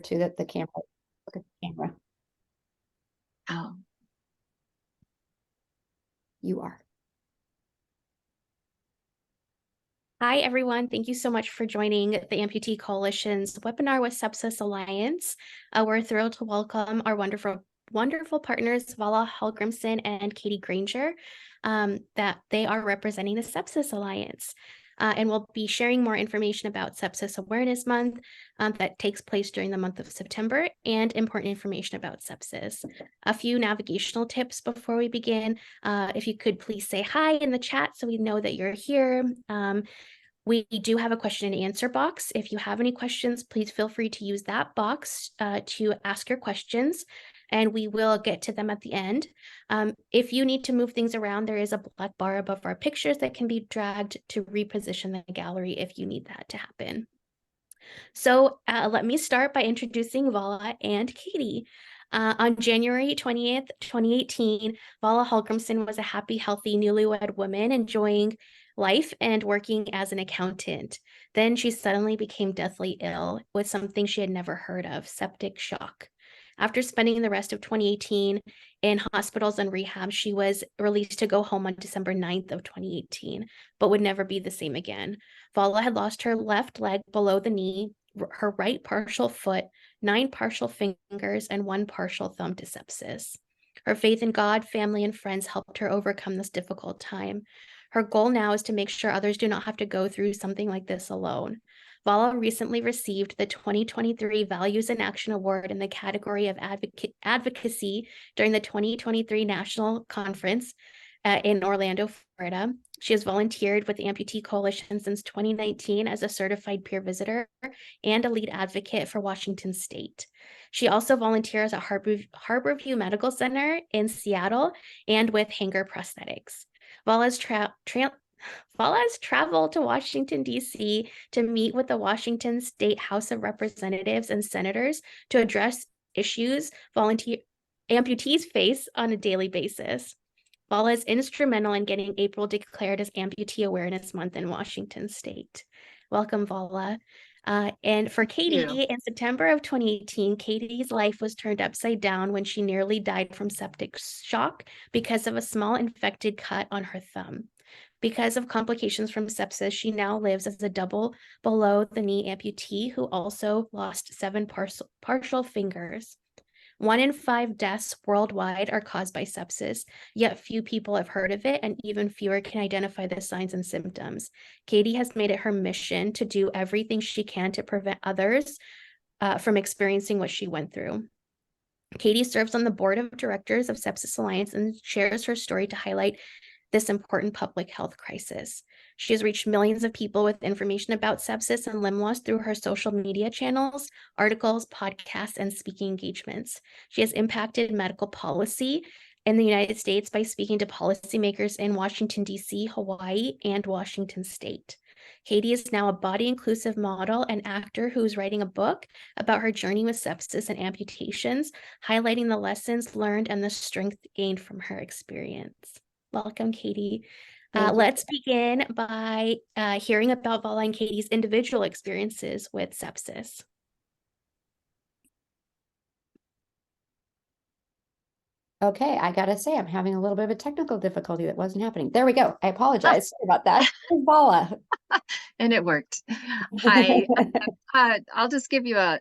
to the camera. Look at the camera. Oh, You are. Hi, everyone. Thank you so much for joining the Amputee Coalition's webinar with Sepsis Alliance. We're thrilled to welcome our wonderful partners, Vala Hallgrimson and Katie Granger, that they are representing the Sepsis Alliance. And we'll be sharing more information about Sepsis Awareness Month that takes place during the month of September, and important information about sepsis. A few navigational tips before we begin. If you could please say hi in the chat so we know that you're here. We do have a question and answer box. If you have any questions, please feel free to use that box to ask your questions, and we will get to them at the end. If you need to move things around, there is a black bar above our pictures that can be dragged to reposition the gallery if you need that to happen. So let me start by introducing Vala and Katie. On January 20th, 2018, Vala Hallgrimson was a happy, healthy, newlywed woman enjoying life and working as an accountant. Then she suddenly became deathly ill with something she had never heard of, septic shock. After spending the rest of 2018 in hospitals and rehab, she was released to go home on December 9th of 2018, but would never be the same again. Vala had lost her left leg below the knee, her right partial foot, 9 partial fingers, and 1 partial thumb to sepsis. Her faith in God, family, and friends helped her overcome this difficult time. Her goal now is to make sure others do not have to go through something like this alone. Vala recently received the 2023 Values in Action Award in the category of advocacy during the 2023 National Conference in Orlando, Florida. She has volunteered with the Amputee Coalition since 2019 as a certified peer visitor and a lead advocate for Washington State. She also volunteers at Harborview Medical Center in Seattle and with Hanger Prosthetics. Vala's traveled to Washington, D.C. to meet with the Washington State House of Representatives and senators to address issues amputees face on a daily basis. Vala is instrumental in getting April declared as Amputee Awareness Month in Washington State. Welcome, Vala. And for Katie, in September of 2018, Katie's life was turned upside down when she nearly died from septic shock because of a small infected cut on her thumb. Because of complications from sepsis, she now lives as a double below the knee amputee who also lost 7 partial fingers. 1 in 5 deaths worldwide are caused by sepsis, yet few people have heard of it, and even fewer can identify the signs and symptoms. Katie has made it her mission to do everything she can to prevent others from experiencing what she went through. Katie serves on the board of directors of Sepsis Alliance and shares her story to highlight this important public health crisis. She has reached millions of people with information about sepsis and limb loss through her social media channels, articles, podcasts, and speaking engagements. She has impacted medical policy in the United States by speaking to policymakers in Washington, D.C., Hawaii, and Washington State. Katie is now a body-inclusive model and actor who's writing a book about her journey with sepsis and amputations, highlighting the lessons learned and the strength gained from her experience. Welcome, Katie. Let's begin by hearing about Vala and Katie's individual experiences with sepsis. Okay, I gotta say, I'm having a little bit of a technical difficulty that wasn't happening. There we go. I apologize. Sorry about that. Vala. and it worked. Hi. I'll just give you a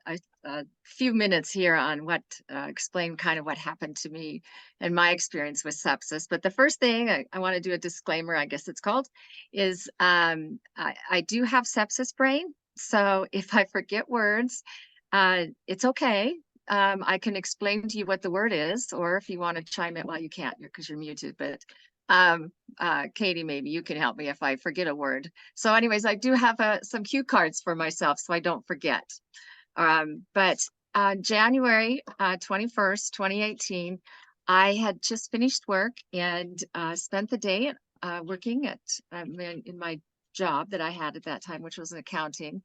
few minutes here on what explain kind of what happened to me and my experience with sepsis. But the first thing I want to do a disclaimer, I guess it's called, is I do have sepsis brain. So if I forget words, it's okay. I can explain to you what the word is, or if you want to chime in, well, you can't because you're muted, but Katie, maybe you can help me if I forget a word. So anyways, I do have some cue cards for myself so I don't forget. But on January 21st, 2018, I had just finished work and spent the day working at in my job that I had at that time, which was in accounting.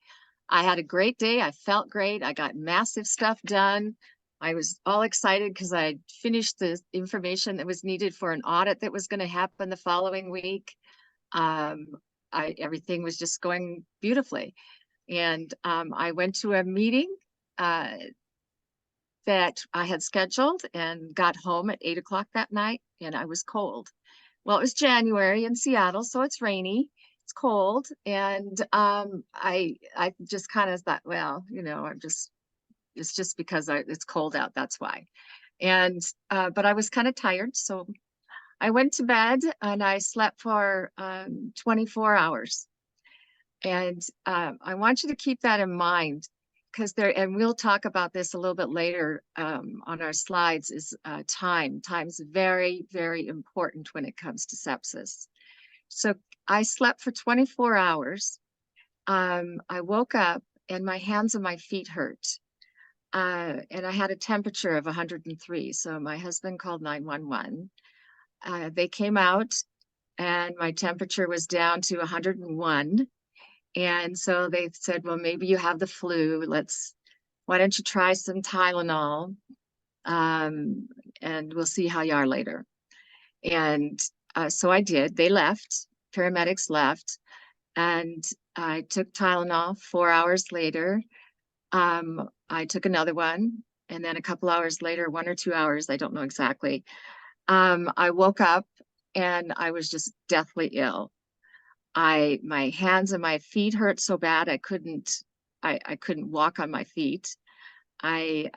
I had a great day. I felt great. I got massive stuff done. I was all excited because I finished the information that was needed for an audit that was going to happen the following week. Everything was just going beautifully. And I went to a meeting that I had scheduled and got home at 8 o'clock that night, and I was cold. Well, it was January in Seattle, so it's rainy, it's cold, and I just kind of thought, well, it's just because it's cold out, that's why. And but I was kind of tired, so I went to bed and I slept for 24 hours. And I want you to keep that in mind, because and we'll talk about this a little bit later on our slides, is time. Time's very, very important when it comes to sepsis. So I slept for 24 hours. I woke up and my hands and my feet hurt. And I had a temperature of 103. So my husband called 911. They came out and my temperature was down to 101. And so they said, well, maybe you have the flu. Why don't you try some Tylenol? And we'll see how you are later. And so I did. They left, paramedics left, and I took Tylenol. 4 hours later, I took another one. And then a couple hours later, 1 or 2 hours, I don't know exactly, I woke up and I was just deathly ill. My hands and my feet hurt so bad I couldn't walk on my feet. I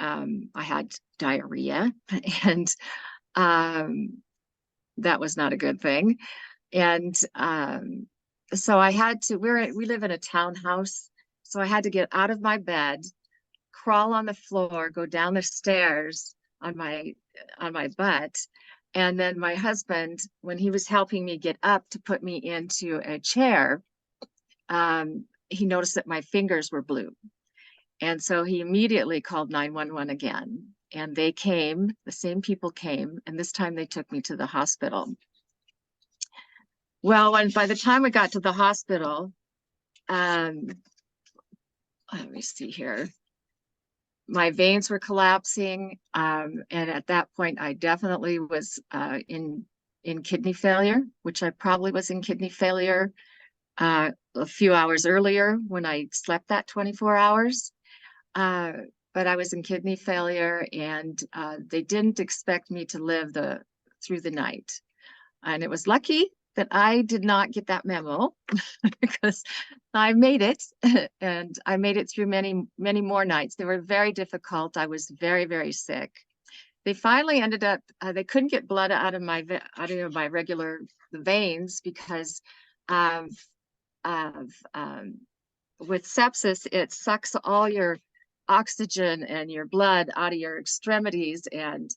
had diarrhea, and that was not a good thing. And so I had to. We live in a townhouse, so I had to get out of my bed, crawl on the floor, go down the stairs on my butt. And then my husband, when he was helping me get up to put me into a chair, he noticed that my fingers were blue. And so he immediately called 911 again. And they came, the same people came, and this time they took me to the hospital. Well, by the time we got to the hospital, let me see here. My veins were collapsing, and at that point, I definitely was in kidney failure, which I probably was in kidney failure a few hours earlier when I slept that 24 hours. But I was in kidney failure, and they didn't expect me to live through the night. And it was lucky that I did not get that memo because I made it, and I made it through many, many more nights. They were very difficult. I was very, very sick. They finally ended up, they couldn't get blood out of my regular veins because with sepsis, it sucks all your oxygen and your blood out of your extremities, and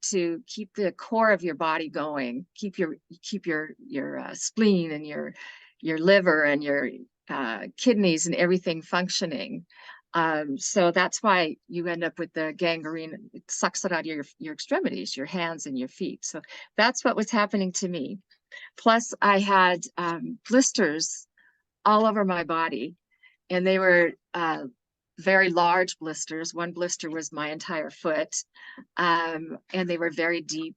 to keep the core of your body going, keep your spleen and your liver and your kidneys and everything functioning. So that's why you end up with the gangrene. It sucks it out of your extremities, your hands and your feet. So that's what was happening to me. Plus, I had blisters all over my body, and they were very large blisters. One blister was my entire foot, and they were very deep,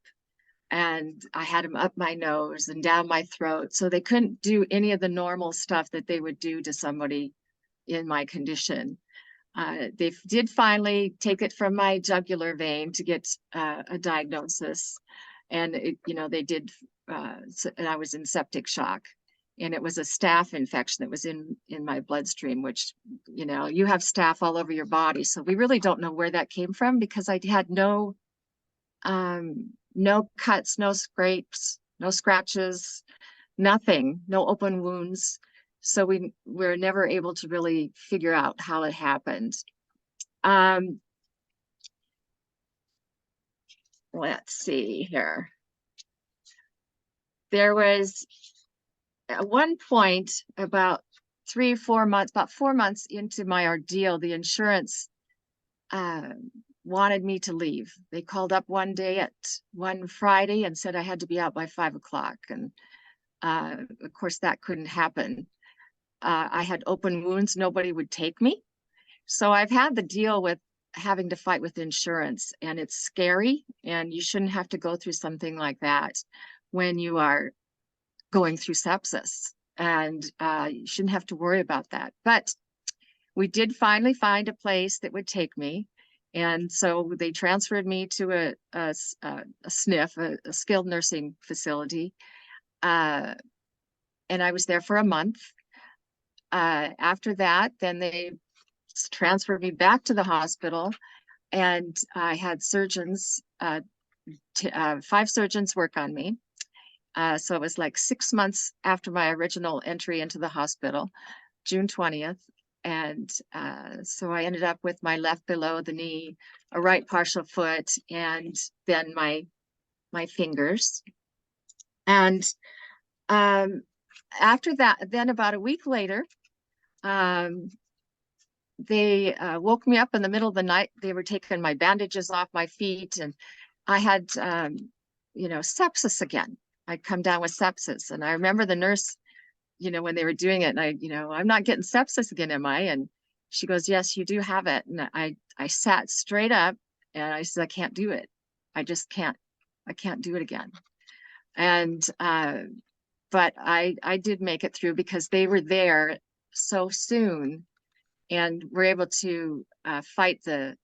and I had them up my nose and down my throat. So they couldn't do any of the normal stuff that they would do to somebody in my condition. They did finally take it from my jugular vein to get a diagnosis, and they did, and I was in septic shock. And it was a staph infection that was in my bloodstream, which, you have staph all over your body. So we really don't know where that came from, because I had no cuts, no scrapes, no scratches, nothing, no open wounds. So we were never able to really figure out how it happened. Let's see here. There was at one point, about 4 months into my ordeal, the insurance wanted me to leave. They called up one day at one Friday and said I had to be out by 5 o'clock. And of course that couldn't happen. I had open wounds, nobody would take me. So I've had the deal with having to fight with insurance, and it's scary, and you shouldn't have to go through something like that when you are going through sepsis, and you shouldn't have to worry about that. But we did finally find a place that would take me, And so they transferred me to a SNF, a skilled nursing facility. And I was there for a month. After that, then they transferred me back to the hospital, and I had surgeons, 5 surgeons work on me. So it was like 6 months after my original entry into the hospital, June 20th. And so I ended up with my left below the knee, a right partial foot, and then my fingers. And after that, then about a week later, they woke me up in the middle of the night. They were taking my bandages off my feet, and I had, sepsis again. I'd come down with sepsis. And I remember the nurse, when they were doing it, and I'm not getting sepsis again, am I? And she goes, yes, you do have it. And I sat straight up and I said, I can't do it. I just can't. I can't do it again. And, but I did make it through because they were there so soon and were able to fight the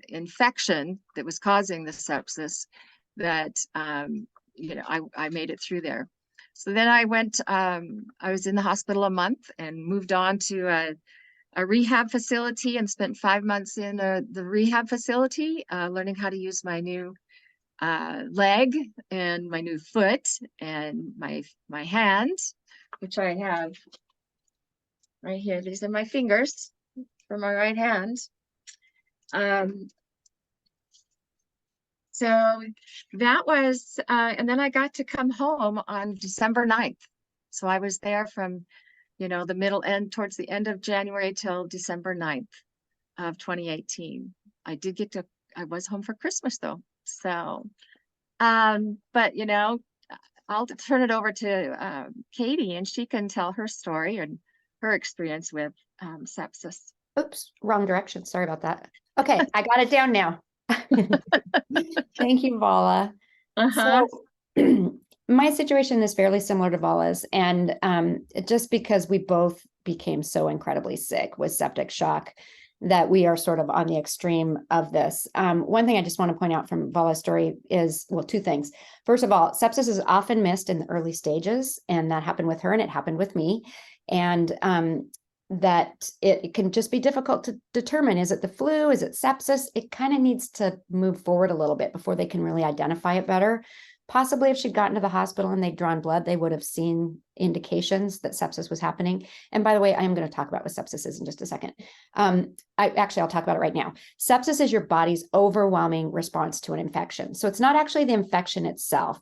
infection that was causing the sepsis, that, I made it through there. So then I went, I was in the hospital a month and moved on to a rehab facility and spent 5 months in the rehab facility, learning how to use my new leg and my new foot and my hand, which I have right here. These are my fingers for my right hand. So that was, and then I got to come home on December 9th. So I was there from, the middle end towards the end of January till December 9th of 2018. I was home for Christmas though. So, but I'll turn it over to Katie, and she can tell her story and her experience with sepsis. Oops, wrong direction. Sorry about that. Okay, I got it down now. Thank you, Vala. Uh-huh. So my situation is fairly similar to Vala's, and just because we both became so incredibly sick with septic shock that we are sort of on the extreme of this. One thing I just want to point out from Vala's story is, well, 2 things. First of all, sepsis is often missed in the early stages, and that happened with her and it happened with me. And that it can just be difficult to determine, is it the flu, is it sepsis? It kind of needs to move forward a little bit before they can really identify it better. Possibly if she'd gotten to the hospital and they'd drawn blood, they would have seen indications that sepsis was happening. And by the way, I am going to talk about what sepsis is in just a second. I'll talk about it right now. Sepsis is your body's overwhelming response to an infection. So it's not actually the infection itself.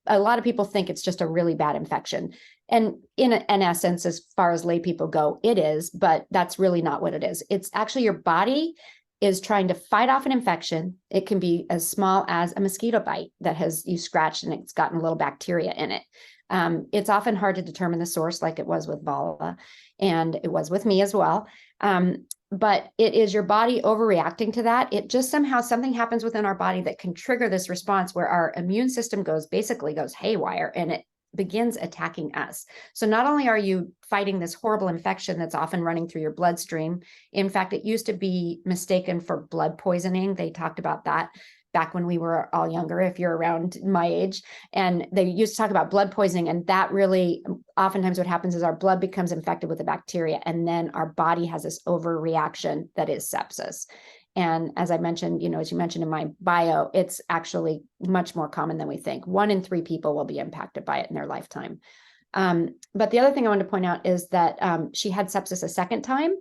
A lot of people think it's just a really bad infection. And in essence, as far as lay people go, it is, but that's really not what it is. It's actually your body is trying to fight off an infection. It can be as small as a mosquito bite that you scratched and it's gotten a little bacteria in it. It's often hard to determine the source, like it was with Vala, and it was with me as well. But it is your body overreacting to that. It just somehow something happens within our body that can trigger this response where our immune system goes haywire, and it begins attacking us. So not only are you fighting this horrible infection that's often running through your bloodstream, in fact, it used to be mistaken for blood poisoning. They talked about that back when we were all younger, if you're around my age, and they used to talk about blood poisoning. And that really, oftentimes what happens is our blood becomes infected with the bacteria, and then our body has this overreaction that is sepsis. And as I mentioned, as you mentioned in my bio, it's actually much more common than we think. 1 in 3 people will be impacted by it in their lifetime. But the other thing I wanted to point out is that she had sepsis a second time,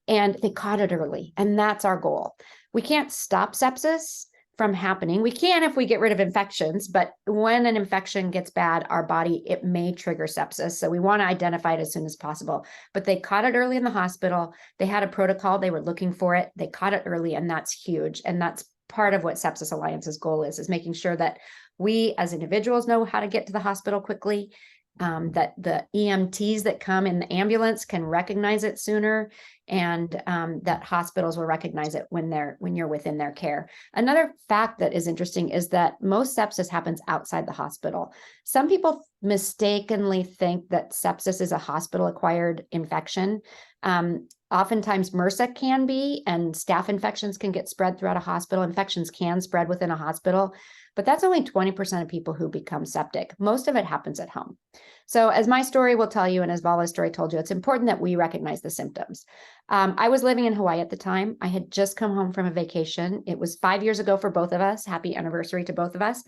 and they caught it early. And that's our goal. We can't stop sepsis from happening. We can if we get rid of infections, but when an infection gets bad, our body, it may trigger sepsis. So we want to identify it as soon as possible. But they caught it early in the hospital. They had a protocol. They were looking for it. They caught it early, and that's huge. And that's part of what Sepsis Alliance's goal is making sure that we as individuals know how to get to the hospital quickly, that the EMTs that come in the ambulance can recognize it sooner, and that hospitals will recognize it when you're within their care. Another fact that is interesting is that most sepsis happens outside the hospital. Some people mistakenly think that sepsis is a hospital-acquired infection. Oftentimes MRSA can be, and staph infections can get spread throughout a hospital. Infections can spread within a hospital, but that's only 20% of people who become septic. Most of it happens at home. So as my story will tell you, and as Vala's story told you, it's important that we recognize the symptoms. I was living in Hawaii at the time. I had just come home from a vacation. It was 5 years ago for both of us. Happy anniversary to both of us,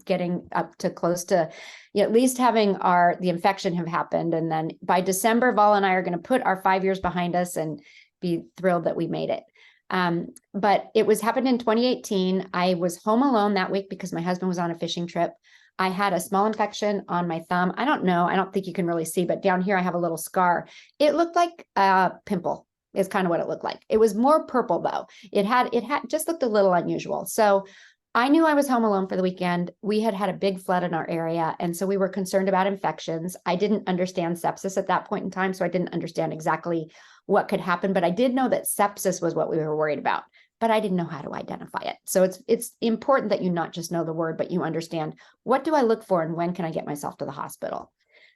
getting up to close to, at least having the infection have happened. And then by December, Vala and I are going to put our 5 years behind us and be thrilled that we made it. But it happened in 2018. I was home alone that week because my husband was on a fishing trip. I had a small infection on my thumb. I don't think you can really see, but down here I have a little scar. It looked like a pimple is kind of what it looked like. It was more purple though. It had just looked a little unusual. So I knew I was home alone for the weekend. We had a big flood in our area. And so we were concerned about infections. I didn't understand sepsis at that point in time. So I didn't understand exactly what could happen, but I did know that sepsis was what we were worried about, but I didn't know how to identify it. So it's important that you not just know the word, but you understand, what do I look for and when can I get myself to the hospital?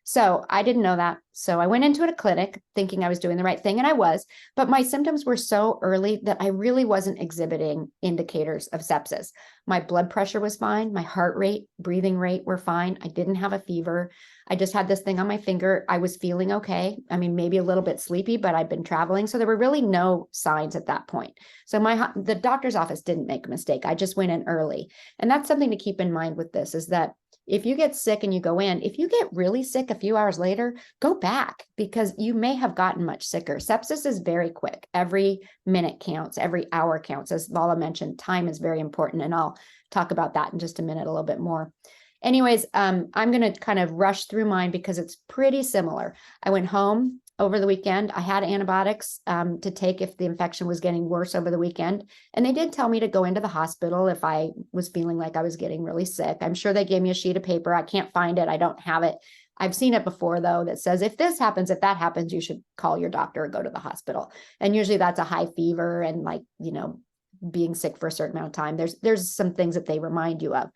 So I didn't know that. So I went into a clinic thinking I was doing the right thing, and I was, but my symptoms were so early that I really wasn't exhibiting indicators of sepsis. My blood pressure was fine. My heart rate, breathing rate were fine. I didn't have a fever. I just had this thing on my finger. I was feeling okay. I mean, maybe a little bit sleepy, but I'd been traveling. So there were really no signs at that point. So the doctor's office didn't make a mistake. I just went in early. And that's something to keep in mind with this, is that if you get sick and you go in, if you get really sick a few hours later, go back, because you may have gotten much sicker. Sepsis is very quick. Every minute counts, every hour counts. As Vala mentioned, time is very important. And I'll talk about that in just a minute, a little bit more. Anyways, I'm going to kind of rush through mine because it's pretty similar. I went home over the weekend. I had antibiotics to take if the infection was getting worse over the weekend. And they did tell me to go into the hospital if I was feeling like I was getting really sick. I'm sure they gave me a sheet of paper. I can't find it. I don't have it. I've seen it before, though, that says if this happens, if that happens, you should call your doctor or go to the hospital. And usually that's a high fever and being sick for a certain amount of time. There's some things that they remind you of.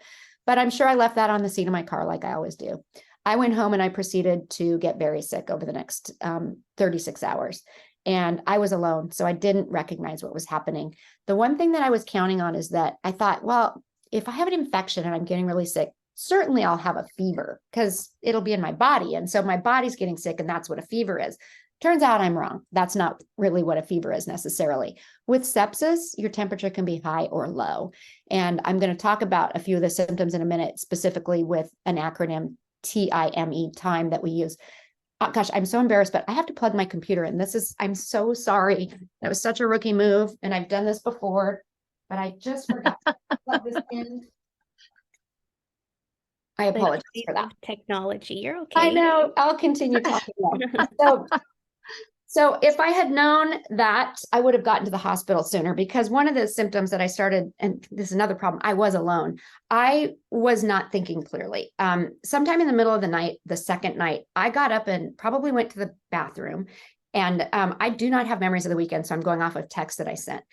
But I'm sure I left that on the seat of my car like I always do. I went home and I proceeded to get very sick over the next 36 hours. And I was alone, so I didn't recognize what was happening. The one thing that I was counting on is that I thought, well, if I have an infection and I'm getting really sick, certainly I'll have a fever because it'll be in my body. And so my body's getting sick, and that's what a fever is. Turns out I'm wrong. That's not really what a fever is necessarily. With sepsis, your temperature can be high or low. And I'm going to talk about a few of the symptoms in a minute, specifically with an acronym, TIME, time, that we use. Oh, gosh, I'm so embarrassed, but I have to plug my computer in. I'm so sorry. That was such a rookie move, and I've done this before, but I just forgot to plug this in. I apologize for that. Technology, you're okay. I know. I'll continue talking now. So if I had known that, I would have gotten to the hospital sooner, because one of the symptoms that I started, and this is another problem, I was alone. I was not thinking clearly. Sometime in the middle of the night, the second night, I got up and probably went to the bathroom. And I do not have memories of the weekend, so I'm going off of texts that I sent.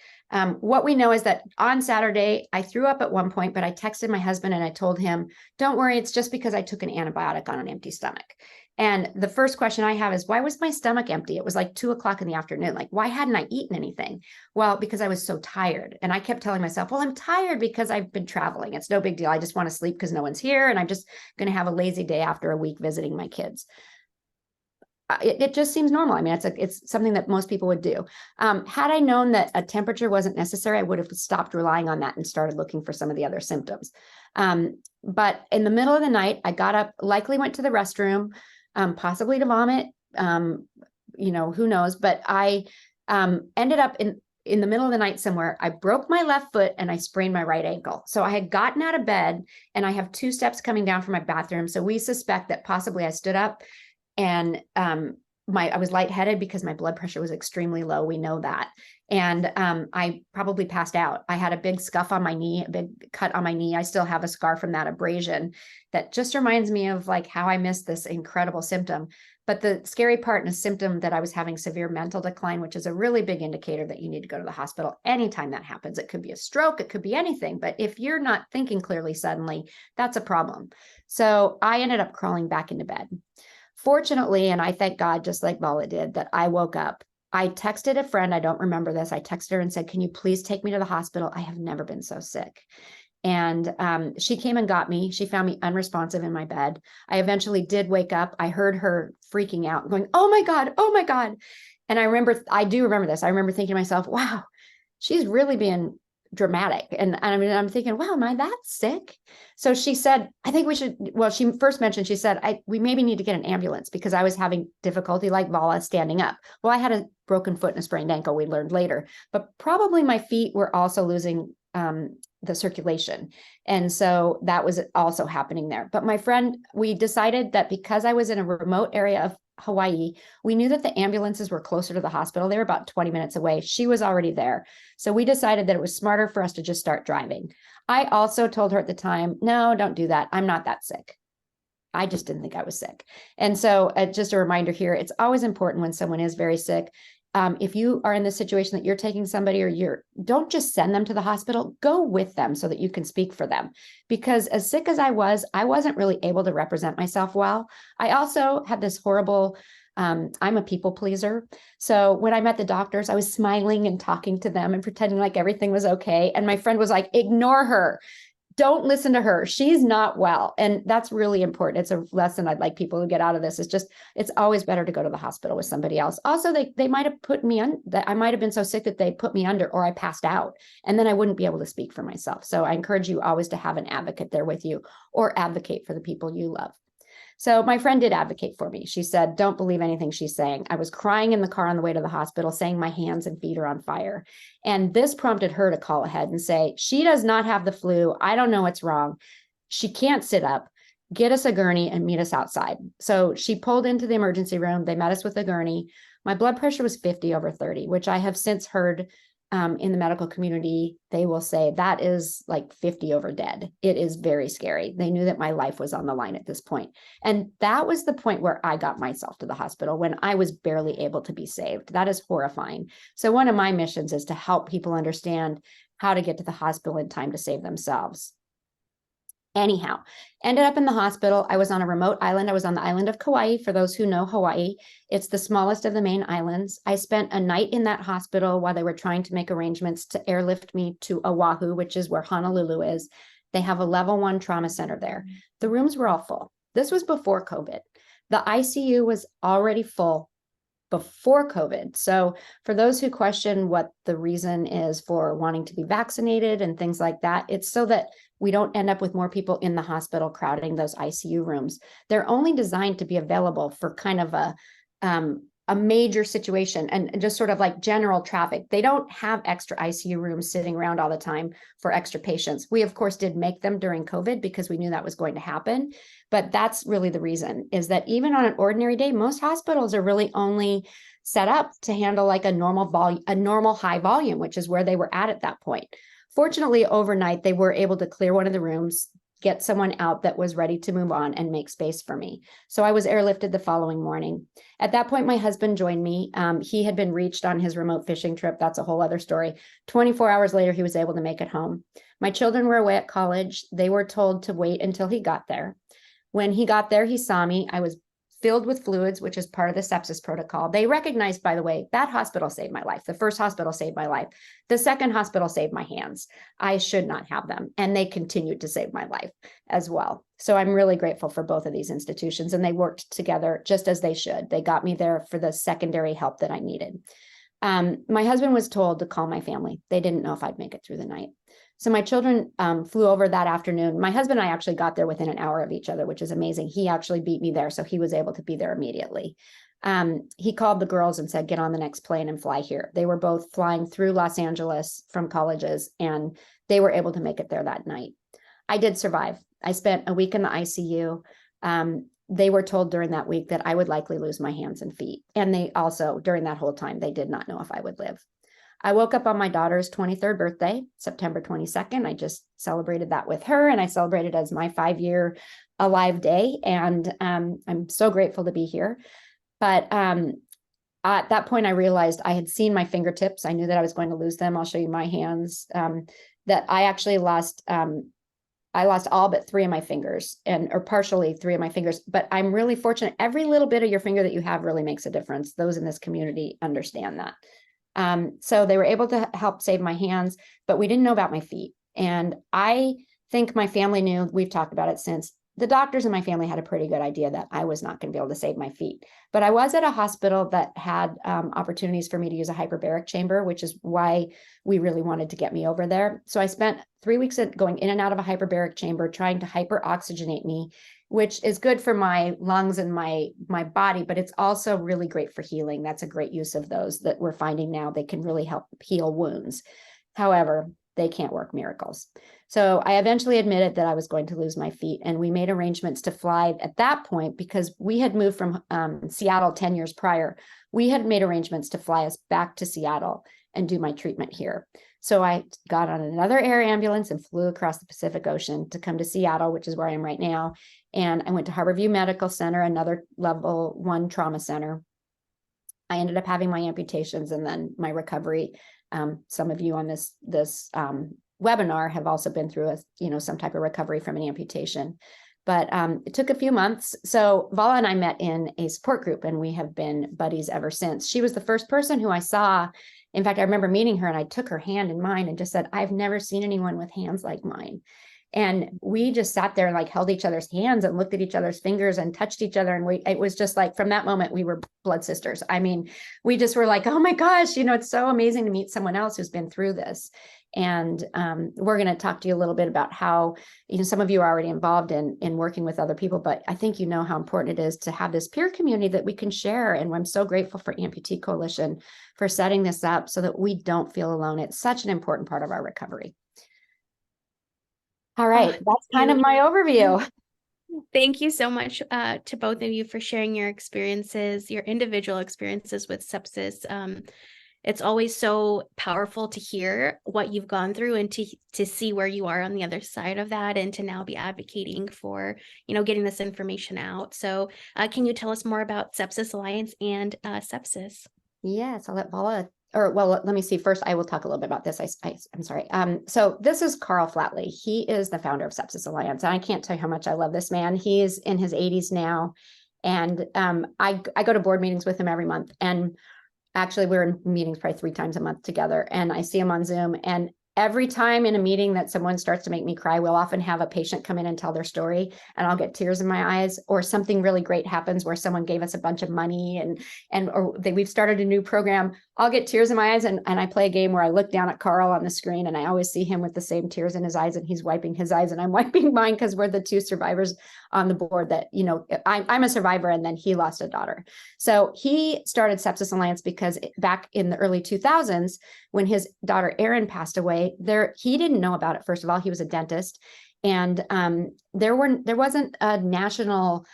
What we know is that on Saturday, I threw up at one point, but I texted my husband and I told him, don't worry, it's just because I took an antibiotic on an empty stomach. And the first question I have is, why was my stomach empty? It was like 2:00 in the afternoon. Like, why hadn't I eaten anything? Well, because I was so tired. And I kept telling myself, well, I'm tired because I've been traveling. It's no big deal. I just want to sleep because no one's here. And I'm just going to have a lazy day after a week visiting my kids. It just seems normal. I mean, it's something that most people would do. Had I known that a temperature wasn't necessary, I would have stopped relying on that and started looking for some of the other symptoms. But in the middle of the night, I got up, likely went to the restroom, possibly to vomit, who knows, but I ended up in the middle of the night somewhere. I broke my left foot and I sprained my right ankle. So I had gotten out of bed and I have 2 steps coming down from my bathroom. So we suspect that possibly I stood up and I was lightheaded because my blood pressure was extremely low. We know that. And I probably passed out. I had a big scuff on my knee, a big cut on my knee. I still have a scar from that abrasion that just reminds me of like how I missed this incredible symptom. But the scary part and a symptom that I was having severe mental decline, which is a really big indicator that you need to go to the hospital anytime that happens. It could be a stroke, it could be anything. But if you're not thinking clearly suddenly, that's a problem. So I ended up crawling back into bed. Fortunately, and I thank God, just like Vala did, that I woke up I texted a friend, I don't remember this. I texted her and said, can you please take me to the hospital? I have never been so sick. And she came and got me. She found me unresponsive in my bed. I eventually did wake up. I heard her freaking out, going, oh my God, oh my God. And I do remember this. I remember thinking to myself, wow, she's really being dramatic. And I mean, I'm thinking, wow, am I that sick? So she said, I think we should, well, she first mentioned, she said, we maybe need to get an ambulance because I was having difficulty like Vala standing up. Well, I had a broken foot and a sprained ankle, we learned later, but probably my feet were also losing the circulation. And so that was also happening there. But my friend, we decided that because I was in a remote area of Hawaii, we knew that the ambulances were closer to the hospital. They were about 20 minutes away. She was already there. So we decided that it was smarter for us to just start driving. I also told her at the time, no, don't do that. I'm not that sick. I just didn't think I was sick. And so just a reminder here, it's always important when someone is very sick. If you are in the situation that you're taking somebody or don't just send them to the hospital, go with them so that you can speak for them. Because as sick as I wasn't really able to represent myself well. I also had this horrible, I'm a people pleaser. So when I met the doctors, I was smiling and talking to them and pretending like everything was okay. And my friend was like, ignore her. Don't listen to her. She's not well. And that's really important. It's a lesson I'd like people to get out of this. It's always better to go to the hospital with somebody else. Also, they might have put me on that. I might have been so sick that they put me under or I passed out and then I wouldn't be able to speak for myself. So I encourage you always to have an advocate there with you or advocate for the people you love. So my friend did advocate for me. She said, don't believe anything she's saying. I was crying in the car on the way to the hospital, saying my hands and feet are on fire. And this prompted her to call ahead and say, she does not have the flu. I don't know what's wrong. She can't sit up. Get us a gurney and meet us outside. So she pulled into the emergency room. They met us with a gurney. My blood pressure was 50/30, which I have since heard in the medical community, they will say that is like 50 over dead. It is very scary. They knew that my life was on the line at this point. And that was the point where I got myself to the hospital when I was barely able to be saved. That is horrifying. So one of my missions is to help people understand how to get to the hospital in time to save themselves. Anyhow, ended up in the hospital. I was on a remote island. I was on the island of Kauai. For those who know Hawaii, it's the smallest of the main islands. I spent a night in that hospital while they were trying to make arrangements to airlift me to Oahu, which is where Honolulu is. They have a level 1 trauma center there. The rooms were all full. This was before COVID. The ICU was already full before COVID. So for those who question what the reason is for wanting to be vaccinated and things like that, it's so that we don't end up with more people in the hospital crowding those ICU rooms. They're only designed to be available for kind of a major situation and just sort of like general traffic. They don't have extra ICU rooms sitting around all the time for extra patients. We, of course, did make them during COVID because we knew that was going to happen. But that's really the reason, is that even on an ordinary day, most hospitals are really only set up to handle like a normal high volume, which is where they were at that point. Fortunately, overnight, they were able to clear one of the rooms, get someone out that was ready to move on and make space for me. So I was airlifted the following morning. At that point, my husband joined me. He had been reached on his remote fishing trip. That's a whole other story. 24 hours later, he was able to make it home. My children were away at college. They were told to wait until he got there. When he got there, he saw me. I was filled with fluids, which is part of the sepsis protocol. They recognized, by the way, that hospital saved my life. The first hospital saved my life. The second hospital saved my hands. I should not have them. And they continued to save my life as well. So I'm really grateful for both of these institutions. And they worked together just as they should. They got me there for the secondary help that I needed. My husband was told to call my family. They didn't know if I'd make it through the night. So my children flew over that afternoon. My husband and I actually got there within an hour of each other, which is amazing. He actually beat me there, so he was able to be there immediately. He called the girls and said, get on the next plane and fly here. They were both flying through Los Angeles from colleges, and they were able to make it there that night. I did survive. I spent a week in the ICU. They were told during that week that I would likely lose my hands and feet. And they also, during that whole time, they did not know if I would live. I woke up on my daughter's 23rd birthday, September 22nd. I just celebrated that with her, and I celebrated as my 5-year alive day. And I'm so grateful to be here. But at that point, I realized I had seen my fingertips. I knew that I was going to lose them. I'll show you my hands. That I actually lost I lost all but 3 of my fingers or partially 3 of my fingers, but I'm really fortunate. Every little bit of your finger that you have really makes a difference. Those in this community understand that. So they were able to help save my hands, but we didn't know about my feet. And I think my family knew, we've talked about it since, the doctors in my family had a pretty good idea that I was not going to be able to save my feet. But I was at a hospital that had opportunities for me to use a hyperbaric chamber, which is why we really wanted to get me over there. So I spent 3 weeks going in and out of a hyperbaric chamber, trying to hyperoxygenate me, which is good for my lungs and my body, but it's also really great for healing. That's a great use of those that we're finding now. They can really help heal wounds. However, they can't work miracles. So I eventually admitted that I was going to lose my feet, and we made arrangements to fly at that point because we had moved from Seattle 10 years prior. We had made arrangements to fly us back to Seattle and do my treatment here. So I got on another air ambulance and flew across the Pacific Ocean to come to Seattle, which is where I am right now. And I went to Harborview Medical Center, another level 1 trauma center. I ended up having my amputations and then my recovery. Some of you on this webinar have also been through some type of recovery from an amputation, but it took a few months. So Vala and I met in a support group, and we have been buddies ever since. She was the first person who I saw. In fact, I remember meeting her, and I took her hand in mine and just said, "I've never seen anyone with hands like mine." And we just sat there and like held each other's hands and looked at each other's fingers and touched each other. And it was just like, from that moment, we were blood sisters. I mean, we just were like, oh my gosh, it's so amazing to meet someone else who's been through this. And we're going to talk to you a little bit about how, some of you are already involved in working with other people, but I think how important it is to have this peer community that we can share. And I'm so grateful for Amputee Coalition for setting this up so that we don't feel alone. It's such an important part of our recovery. All right, that's kind of my overview. Thank you so much to both of you for sharing your experiences, your individual experiences with sepsis. It's always so powerful to hear what you've gone through and to see where you are on the other side of that, and to now be advocating for, getting this information out. So can you tell us more about Sepsis Alliance and sepsis? Yes, I'll let Vala. Let me see. First, I will talk a little bit about this. I'm sorry. So this is Carl Flatley. He is the founder of Sepsis Alliance. And I can't tell you how much I love this man. He is in his 80s now. And I go to board meetings with him every month. And actually, we're in meetings probably 3 times a month together. And I see him on Zoom. And every time in a meeting that someone starts to make me cry, we'll often have a patient come in and tell their story, and I'll get tears in my eyes, or something really great happens where someone gave us a bunch of money we've started a new program. I'll get tears in my eyes, and I play a game where I look down at Carl on the screen, and I always see him with the same tears in his eyes, and he's wiping his eyes and I'm wiping mine, because we're the 2 survivors on the board that, I'm a survivor, and then he lost a daughter. So he started Sepsis Alliance because back in the early 2000s, when his daughter Erin passed away, he didn't know about it. First of all, he was a dentist, and there wasn't a national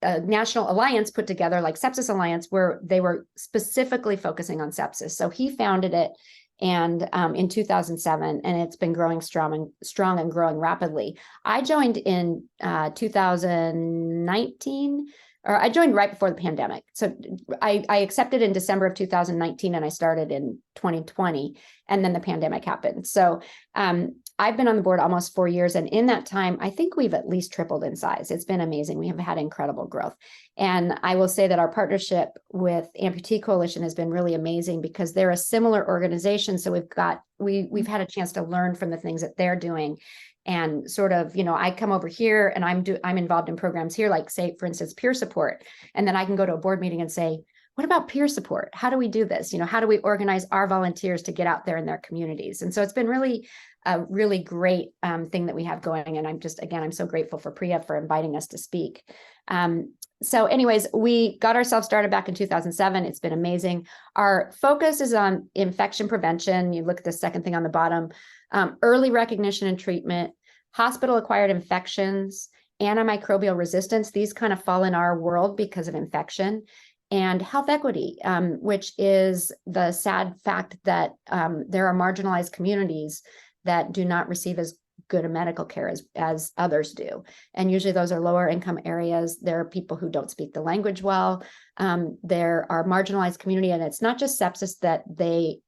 alliance put together like Sepsis Alliance, where they were specifically focusing on sepsis. So he founded it, and in 2007, and it's been growing strong and growing rapidly. I joined in 2019. Or I joined right before the pandemic. So I accepted in December of 2019, and I started in 2020, and then the pandemic happened. So I've been on the board almost 4 years. And in that time, I think we've at least tripled in size. It's been amazing. We have had incredible growth. And I will say that our partnership with Amputee Coalition has been really amazing, because they're a similar organization. So we've had a chance to learn from the things that they're doing. And sort of, I come over here and I'm involved in programs here, like, say, for instance, peer support. And then I can go to a board meeting and say, what about peer support? How do we do this? How do we organize our volunteers to get out there in their communities? And so it's been really a really great thing that we have going. And I'm so grateful for Priya for inviting us to speak. So anyways, we got ourselves started back in 2007. It's been amazing. Our focus is on infection prevention. You look at the second thing on the bottom, early recognition and treatment, hospital-acquired infections, antimicrobial resistance. These kind of fall in our world because of infection. And health equity, which is the sad fact that there are marginalized communities that do not receive as good a medical care as others do. And usually those are lower income areas. There are people who don't speak the language well. There are marginalized community, and it's not just sepsis that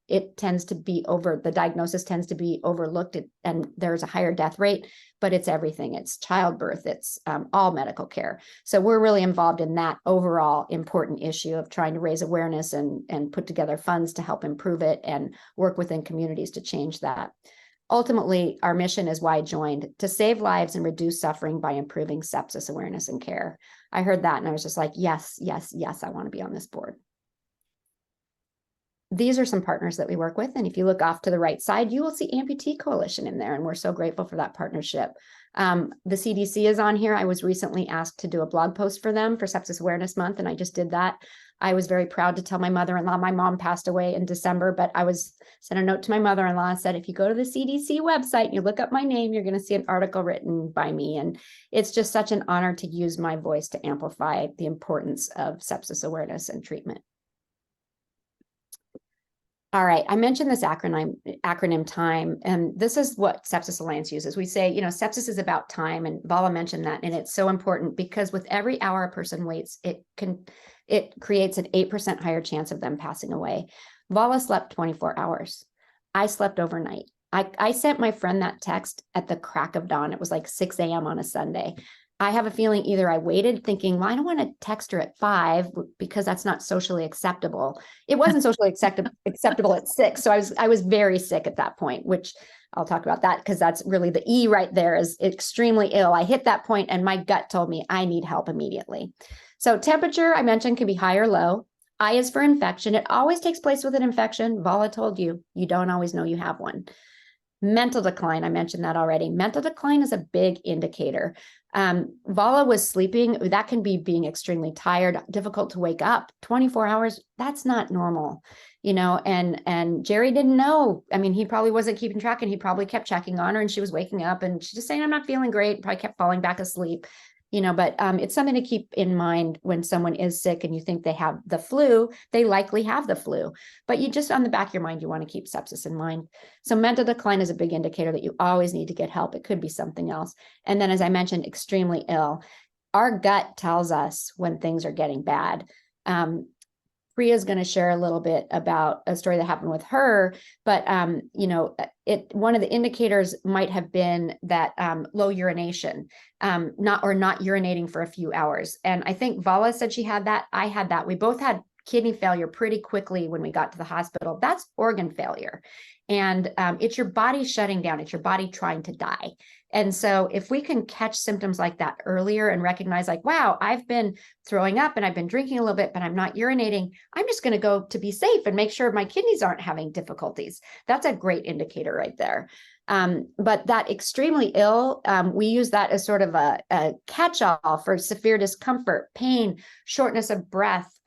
it tends to be the diagnosis tends to be overlooked, and there's a higher death rate, but it's everything. It's childbirth, it's all medical care. So we're really involved in that overall important issue of trying to raise awareness and put together funds to help improve it and work within communities to change that. Ultimately, our mission is why I joined, to save lives and reduce suffering by improving sepsis awareness and care. I heard that and I was just like, yes, yes, yes, I want to be on this board. These are some partners that we work with. And if you look off to the right side, you will see Amputee Coalition in there. And we're so grateful for that partnership. The CDC is on here. I was recently asked to do a blog post for them for Sepsis Awareness Month, and I just did that. I was very proud to tell my mother-in-law. My mom passed away in December, but I sent a note to my mother-in-law and said, if you go to the CDC website and you look up my name, you're going to see an article written by me. And it's just such an honor to use my voice to amplify the importance of sepsis awareness and treatment. All right, I mentioned this acronym TIME, and this is what Sepsis Alliance uses. We say, sepsis is about time, and Vala mentioned that, and it's so important because with every hour a person waits, it creates an 8% higher chance of them passing away. Vala slept 24 hours. I slept overnight. I sent my friend that text at the crack of dawn. It was like 6 a.m. on a Sunday. I have a feeling either I waited thinking, well, I don't want to text her at 5 because that's not socially acceptable. It wasn't socially acceptable at 6. So I was very sick at that point, which I'll talk about that because that's really the E right there, is extremely ill. I hit that point and my gut told me I need help immediately. So temperature, I mentioned, can be high or low. I is for infection. It always takes place with an infection. Vala told you, you don't always know you have one. Mental decline, I mentioned that already. Mental decline is a big indicator. Vala was sleeping. That can be being extremely tired, difficult to wake up. 24 hours, that's not normal, and Jerry didn't know. I mean, he probably wasn't keeping track, and he probably kept checking on her, and she was waking up and she's just saying, I'm not feeling great, probably kept falling back asleep. But it's something to keep in mind when someone is sick and you think they have the flu. They likely have the flu, but you just, on the back of your mind, you want to keep sepsis in mind. So mental decline is a big indicator that you always need to get help. It could be something else. And then, as I mentioned, extremely ill. Our gut tells us when things are getting bad. Priya is going to share a little bit about a story that happened with her, but one of the indicators might have been that low urination, not urinating for a few hours. And I think Vala said she had that. I had that. We both had kidney failure pretty quickly when we got to the hospital. That's organ failure. And it's your body shutting down. It's your body trying to die. And so if we can catch symptoms like that earlier and recognize, like, wow, I've been throwing up and I've been drinking a little bit, but I'm not urinating, I'm just going to go to be safe and make sure my kidneys aren't having difficulties. That's a great indicator right there. But that extremely ill, we use that as sort of a catch-all for severe discomfort, pain, shortness of breath,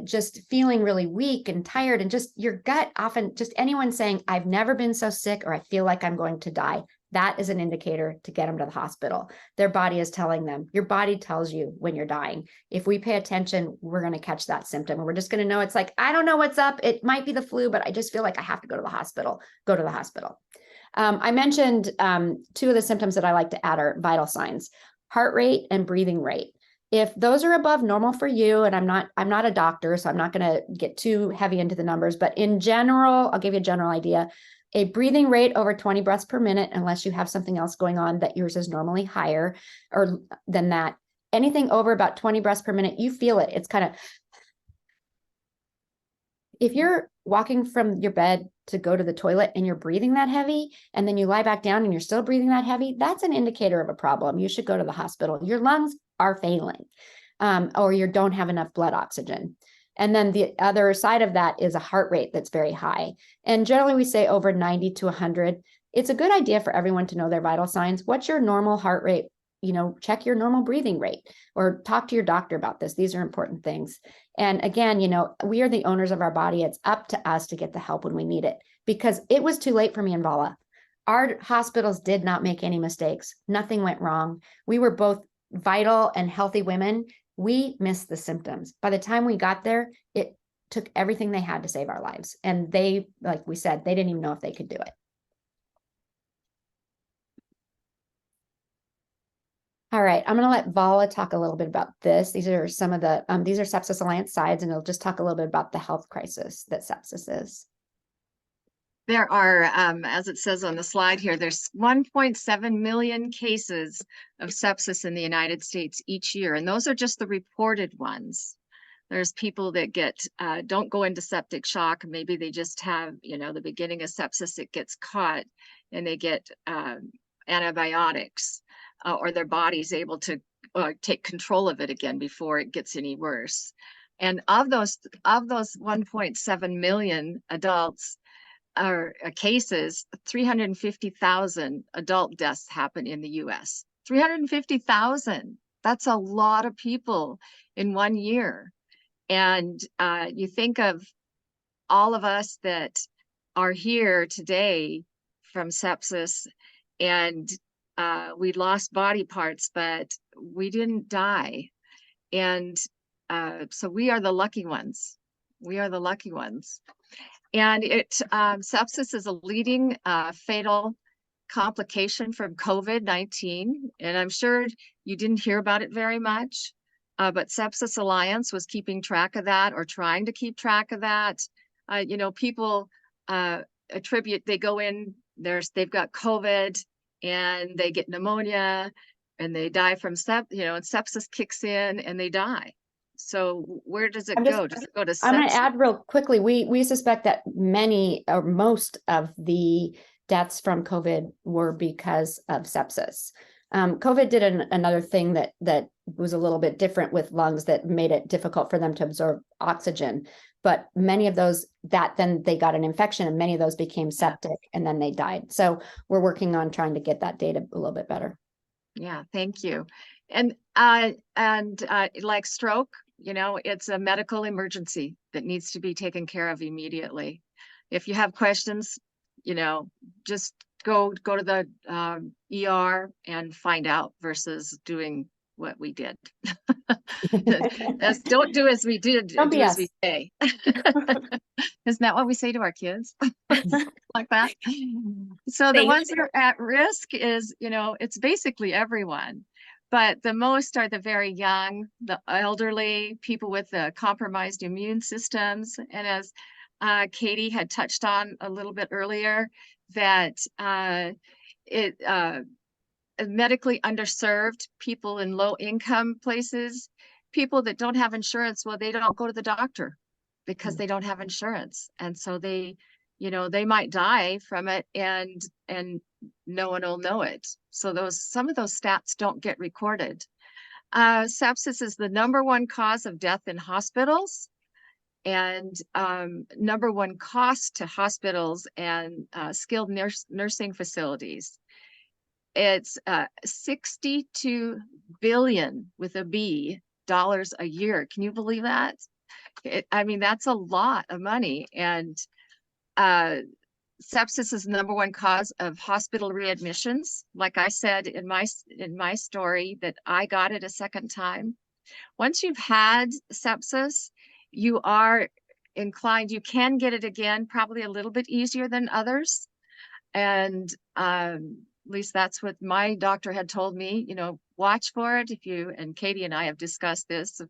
just feeling really weak and tired, and just your gut, often just anyone saying, I've never been so sick, or I feel like I'm going to die. That is an indicator to get them to the hospital. Their body is telling them. Your body tells you when you're dying. If we pay attention, we're going to catch that symptom. And we're just going to know, it's like, I don't know what's up. It might be the flu, but I just feel like I have to go to the hospital. Go to the hospital. I mentioned 2 of the symptoms that I like to add are vital signs: heart rate and breathing rate. If those are above normal for you, and I'm not a doctor, so I'm not going to get too heavy into the numbers, but in general, I'll give you a general idea. A breathing rate over 20 breaths per minute, unless you have something else going on that yours is normally higher or than that. Anything over about 20 breaths per minute, you feel it. It's kind of, if you're walking from your bed to go to the toilet and you're breathing that heavy, and then you lie back down and you're still breathing that heavy, that's an indicator of a problem. You should go to the hospital. Your lungs are failing, or you don't have enough blood oxygen. And then the other side of that is a heart rate that's very high. And generally we say over 90 to 100. It's a good idea for everyone to know their vital signs. What's your normal heart rate? Check your normal breathing rate, or talk to your doctor about this. These are important things. And again, we are the owners of our body. It's up to us to get the help when we need it, because it was too late for me and Vala. Our hospitals did not make any mistakes. Nothing went wrong. We were both vital and healthy women. We missed the symptoms. By the time we got there, it took everything they had to save our lives. And they, like we said, they didn't even know if they could do it. All right, I'm going to let Vala talk a little bit about this. These are some of the, these are Sepsis Alliance sides, and it'll just talk a little bit about the health crisis that sepsis is. There are, as it says on the slide here, there's 1.7 million cases of sepsis in the United States each year, and those are just the reported ones. There's people that don't go into septic shock. Maybe they just have, the beginning of sepsis, it gets caught and they get antibiotics, or their body's able to take control of it again before it gets any worse. And of those 1.7 million adults or cases, 350,000 adult deaths happen in the US. 350,000. That's a lot of people in 1 year. And you think of all of us that are here today from sepsis, and we lost body parts, but we didn't die. And so we are the lucky ones. We are the lucky ones. And sepsis is a leading fatal complication from COVID-19. And I'm sure you didn't hear about it very much. But Sepsis Alliance was keeping track of that, or trying to keep track of that. People they go in, they've got COVID and they get pneumonia and they die from and sepsis kicks in and they die. So where does it go? Does it go to sepsis? I'm going to add real quickly, we suspect that many or most of the deaths from COVID were because of sepsis. COVID did another thing that was a little bit different with lungs that made it difficult for them to absorb oxygen. But many of those then they got an infection, and many of those became septic and then they died. So we're working on trying to get that data a little bit better. Yeah, thank you. And like stroke, it's a medical emergency that needs to be taken care of immediately. If you have questions, just go to the ER and find out versus doing what we did. Don't do as we did, do as we say. Isn't that what we say to our kids? Like that. So the ones that are at risk is, it's basically everyone, but the most are the very young, the elderly, people with compromised immune systems. And as Katie had touched on a little bit earlier, that medically underserved people in low income places, people that don't have insurance, well, they don't go to the doctor because they don't have insurance. And so they might die from it and no one will know it. So some of those stats don't get recorded. Sepsis is the #1 cause of death in hospitals, and #1 cost to hospitals and skilled nursing facilities. It's $62 billion with a B dollars a year. Can you believe that? That's a lot of money. And sepsis is the #1 cause of hospital readmissions. Like I said in my story, that I got it a second time. Once you've had sepsis, you are inclined, you can get it again, probably a little bit easier than others. And at least that's what my doctor had told me, watch for it. And Katie and I have discussed this,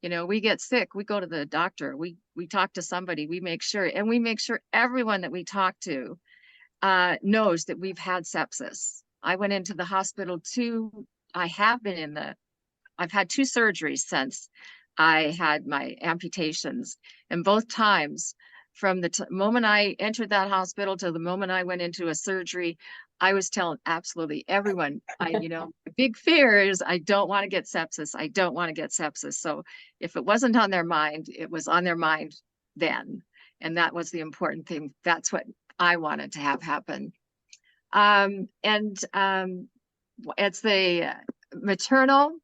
we get sick, we go to the doctor, we talk to somebody, we make sure everyone that we talk to knows that we've had sepsis. I went into the hospital I've had 2 surgeries since I had my amputations, and both times, from the moment I entered that hospital to the moment I went into a surgery, I was telling absolutely everyone, the big fear is I don't want to get sepsis. I don't want to get sepsis. So if it wasn't on their mind, it was on their mind then. And that was the important thing. That's what I wanted to have happen. It's the maternal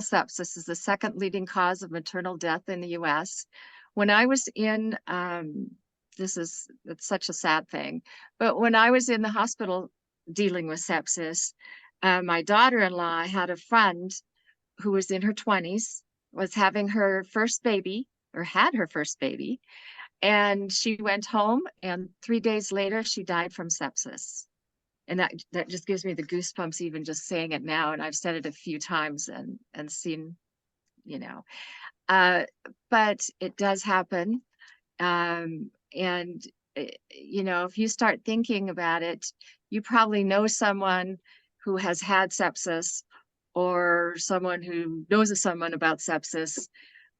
sepsis is the 2nd leading cause of maternal death in the US. When I was in, it's such a sad thing, but when I was in the hospital dealing with sepsis, my daughter-in-law had a friend who was in her 20s, was having her first baby, or had her first baby, and she went home, and 3 days later, she died from sepsis. and that just gives me the goosebumps even just saying it now. And I've said it a few times and seen, you know, but it does happen. And you know, if you start thinking about it, you probably know someone who has had sepsis, or someone who knows of someone about sepsis.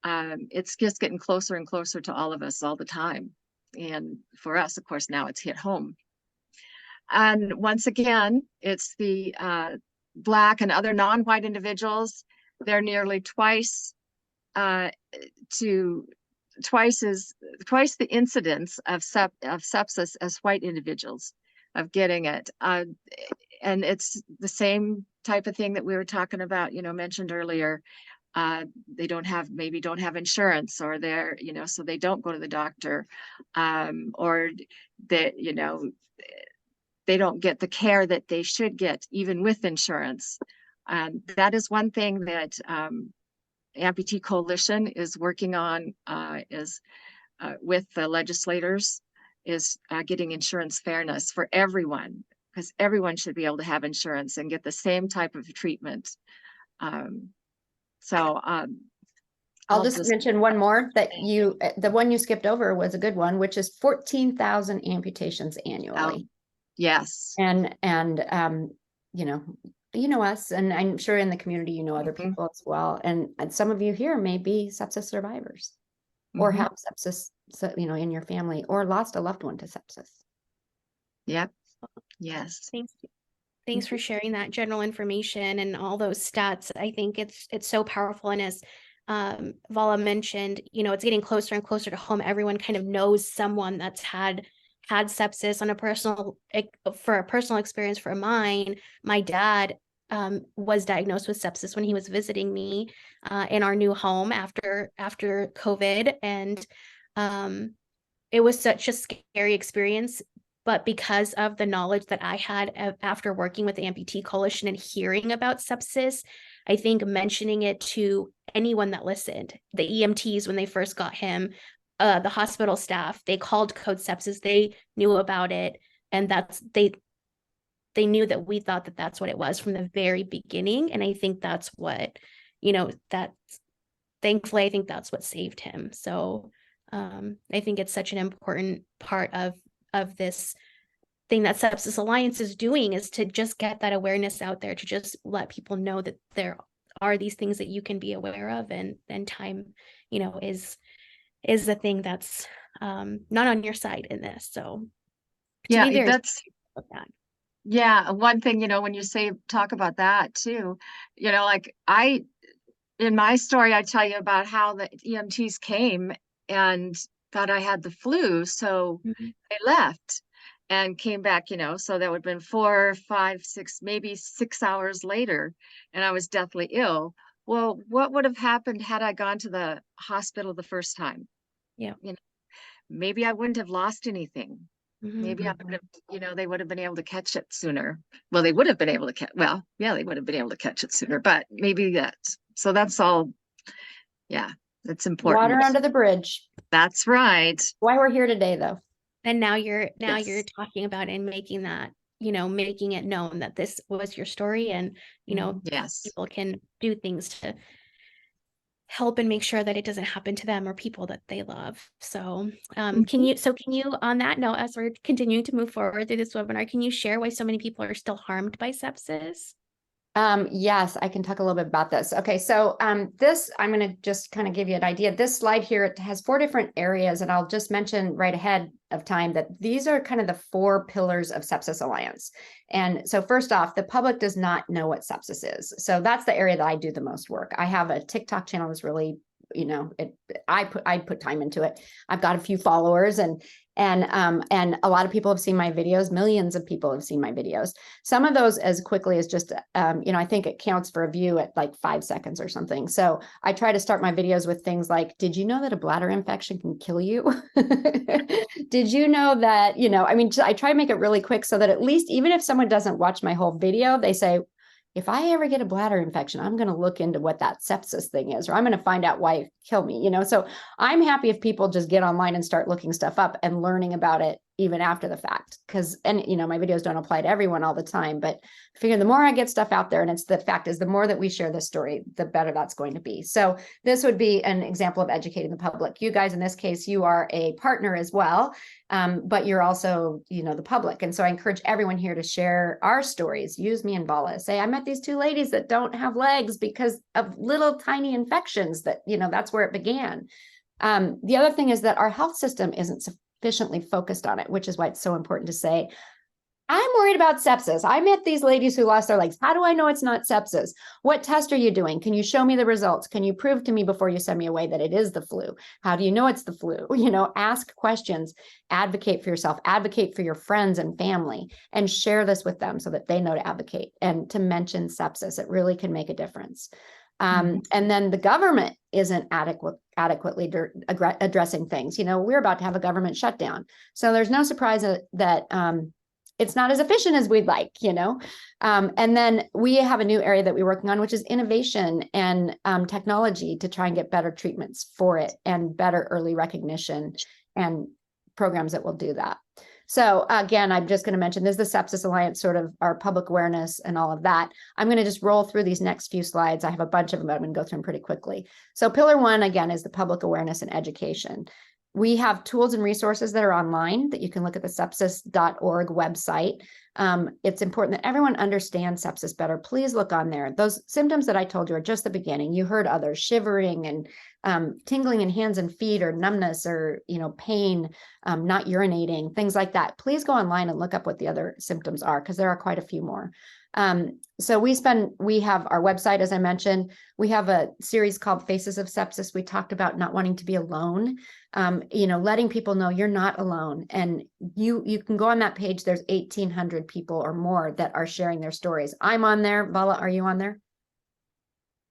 It's just getting closer and closer to all of us all the time. And for us, of course, now it's hit home. And once again, it's the Black and other non-white individuals. They're nearly twice the incidence of sepsis as white individuals of getting it. And it's the same type of thing that we were talking about, you know, mentioned earlier. They maybe don't have insurance, or they're, you know, so they don't go to the doctor, or that, you know, they don't get the care that they should get, even with insurance. And that is one thing that Amputee Coalition is working on, with the legislators, is getting insurance fairness for everyone, because everyone should be able to have insurance and get the same type of treatment. I'll just mention one more that the one you skipped over was a good one, which is 14,000 amputations annually. Yes. And you know us, and I'm sure in the community, you know, other people as well. And some of you here may be sepsis survivors, or have sepsis, you know, in your family, or lost a loved one to sepsis. Yep. Yes. Thanks for sharing that general information and all those stats. I think it's so powerful. And as Vala mentioned, you know, it's getting closer and closer to home. Everyone kind of knows someone that's had sepsis on a personal experience. For mine, my dad was diagnosed with sepsis when he was visiting me in our new home after COVID. And it was such a scary experience. But because of the knowledge that I had after working with the Amputee Coalition and hearing about sepsis, I think mentioning it to anyone that listened, the EMTs, when they first got him, the hospital staff, they called Code Sepsis, they knew about it. And they knew that we thought that that's what it was from the very beginning. And I think that's what, you know, thankfully, I think that's what saved him. So I think it's such an important part of this thing that Sepsis Alliance is doing, is to just get that awareness out there, to just let people know that there are these things that you can be aware of, and time, you know, is the thing that's not on your side in this. So yeah, that's that. Yeah, one thing, you know, when you talk about that too, you know, like in my story, I tell you about how the EMTs came and thought I had the flu. So they left and came back, you know, so that would have been 4, 5, 6, maybe 6 hours later, and I was deathly ill. Well, what would have happened had I gone to the hospital the first time? Yeah. You know, maybe I wouldn't have lost anything. Maybe I would have, you know, they would have been able to catch it sooner. Well, they would have been able to catch, they would have been able to catch it sooner, but maybe that's all. Yeah, that's important. Water under the bridge. That's right. Why we're here today, though. And now you're talking about and making that, you know, making it known that this was your story, and, you know, people can do things to help and make sure that it doesn't happen to them or people that they love. So can you on that note, as we're continuing to move forward through this webinar, can you share why so many people are still harmed by sepsis? Yes, I can talk a little bit about this. Okay, so this, I'm going to just kind of give you an idea. This slide here, it has 4 different areas, and I'll just mention right ahead of time that these are kind of the 4 pillars of Sepsis Alliance. And so first off, the public does not know what sepsis is. So that's the area that I do the most work. I have a TikTok channel that's really, you know, I put time into it. I've got a few followers, and a lot of people have seen my videos. Millions of people have seen my videos. Some of those as quickly as just, you know, I think it counts for a view at like 5 seconds or something. So I try to start my videos with things like, did you know that a bladder infection can kill you? Did you know that, you know, I mean, I try to make it really quick so that at least, even if someone doesn't watch my whole video, they say, if I ever get a bladder infection, I'm going to look into what that sepsis thing is, or I'm going to find out why it killed me, you know? So I'm happy if people just get online and start looking stuff up and learning about it even after the fact. Because, and you know, my videos don't apply to everyone all the time, but I figure the more I get stuff out there, and it's the fact is the more that we share this story, the better that's going to be. So this would be an example of educating the public. You guys, in this case, you are a partner as well, but you're also, you know, the public. And so I encourage everyone here to share our stories. Use me and Vala. Say, I met these two ladies that don't have legs because of little tiny infections that, you know, that's where it began. The other thing is that our health system isn't sufficiently focused on it, which is why it's so important to say, I'm worried about sepsis. I met these ladies who lost their legs. How do I know it's not sepsis? What test are you doing? Can you show me the results? Can you prove to me before you send me away that it is the flu? How do you know it's the flu? You know, ask questions, advocate for yourself, advocate for your friends and family, and share this with them so that they know to advocate and to mention sepsis. It really can make a difference. And then the government isn't adequately addressing things. You know, we're about to have a government shutdown. So there's no surprise that it's not as efficient as we'd like, you know. And then we have a new area that we're working on, which is innovation and technology to try and get better treatments for it and better early recognition and programs that will do that. So again, I'm just going to mention this is the Sepsis Alliance, sort of our public awareness and all of that. I'm going to just roll through these next few slides. I have a bunch of them, but I'm going to go through them pretty quickly. So pillar one, again, is the public awareness and education. We have tools and resources that are online that you can look at the sepsis.org website. It's important that everyone understands sepsis better. Please look on there. Those symptoms that I told you are just the beginning. You heard others, shivering and tingling in hands and feet, or numbness, or, you know, pain, not urinating, things like that. Please go online and look up what the other symptoms are, because there are quite a few more. So we have our website, as I mentioned. We have a series called Faces of Sepsis. We talked about not wanting to be alone, you know, letting people know you're not alone. And you can go on that page. There's 1,800 people or more that are sharing their stories. I'm on there. Vala, are you on there?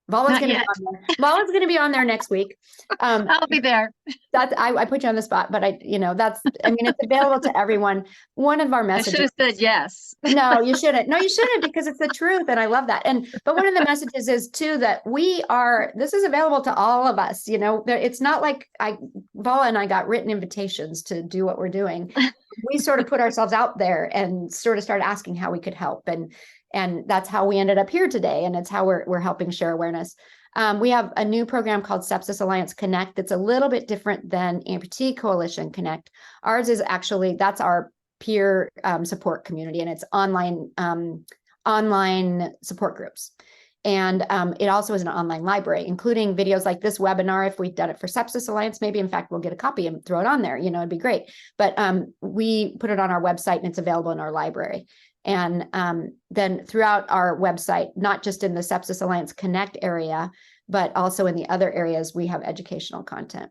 Vala's going to be on there. Vala's going to be on there next week. I'll be there. I put you on the spot, but it's available to everyone. One of our messages. I should have said yes. No, you shouldn't. No, you shouldn't, because it's the truth. And I love that. But one of the messages is too, that this is available to all of us. You know, it's not like Vala and I got written invitations to do what we're doing. We sort of put ourselves out there and sort of started asking how we could help. And that's how we ended up here today. And it's how we're helping share awareness. We have a new program called Sepsis Alliance Connect. That's a little bit different than Amputee Coalition Connect. Ours is actually, that's our peer support community, and it's online support groups. And it also is an online library, including videos like this webinar. If we've done it for Sepsis Alliance, maybe in fact, we'll get a copy and throw it on there. You know, it'd be great. But we put it on our website, and it's available in our library. And then throughout our website, not just in the Sepsis Alliance Connect area, but also in the other areas, we have educational content.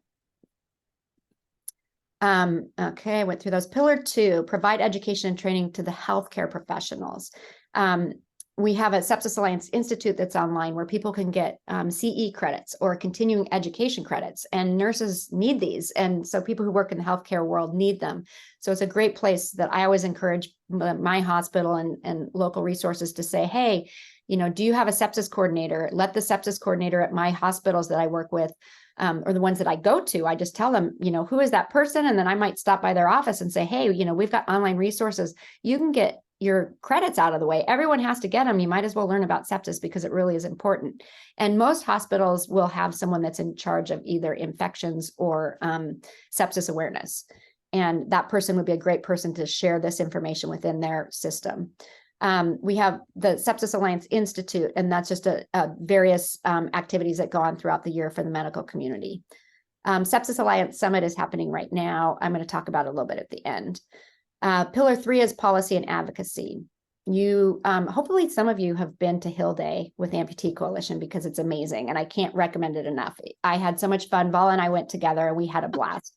Okay, I went through those. Pillar two, provide education and training to the healthcare professionals. We have a Sepsis Alliance Institute that's online where people can get CE credits or continuing education credits, and nurses need these. And so people who work in the healthcare world need them. So it's a great place that I always encourage my hospital and local resources to say, hey, you know, do you have a sepsis coordinator? Let the sepsis coordinator at my hospitals that I work with, or the ones that I go to, I just tell them, you know, who is that person? And then I might stop by their office and say, hey, you know, we've got online resources. You can get your credits out of the way. Everyone has to get them. You might as well learn about sepsis because it really is important. And most hospitals will have someone that's in charge of either infections or sepsis awareness. And that person would be a great person to share this information within their system. We have the Sepsis Alliance Institute, and that's just various activities that go on throughout the year for the medical community. Sepsis Alliance Summit is happening right now. I'm going to talk about it a little bit at the end. Pillar three is policy and advocacy. You, hopefully some of you have been to Hill Day with Amputee Coalition, because it's amazing and I can't recommend it enough. I had so much fun. Vala and I went together and we had a blast.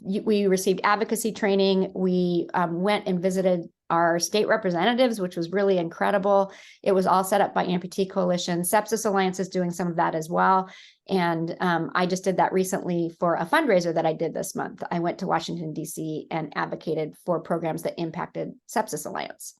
We received advocacy training. We went and visited our state representatives, which was really incredible. It was all set up by Amputee Coalition. Sepsis Alliance is doing some of that as well. And I just did that recently for a fundraiser that I did this month. I went to Washington, D.C. and advocated for programs that impacted Sepsis Alliance.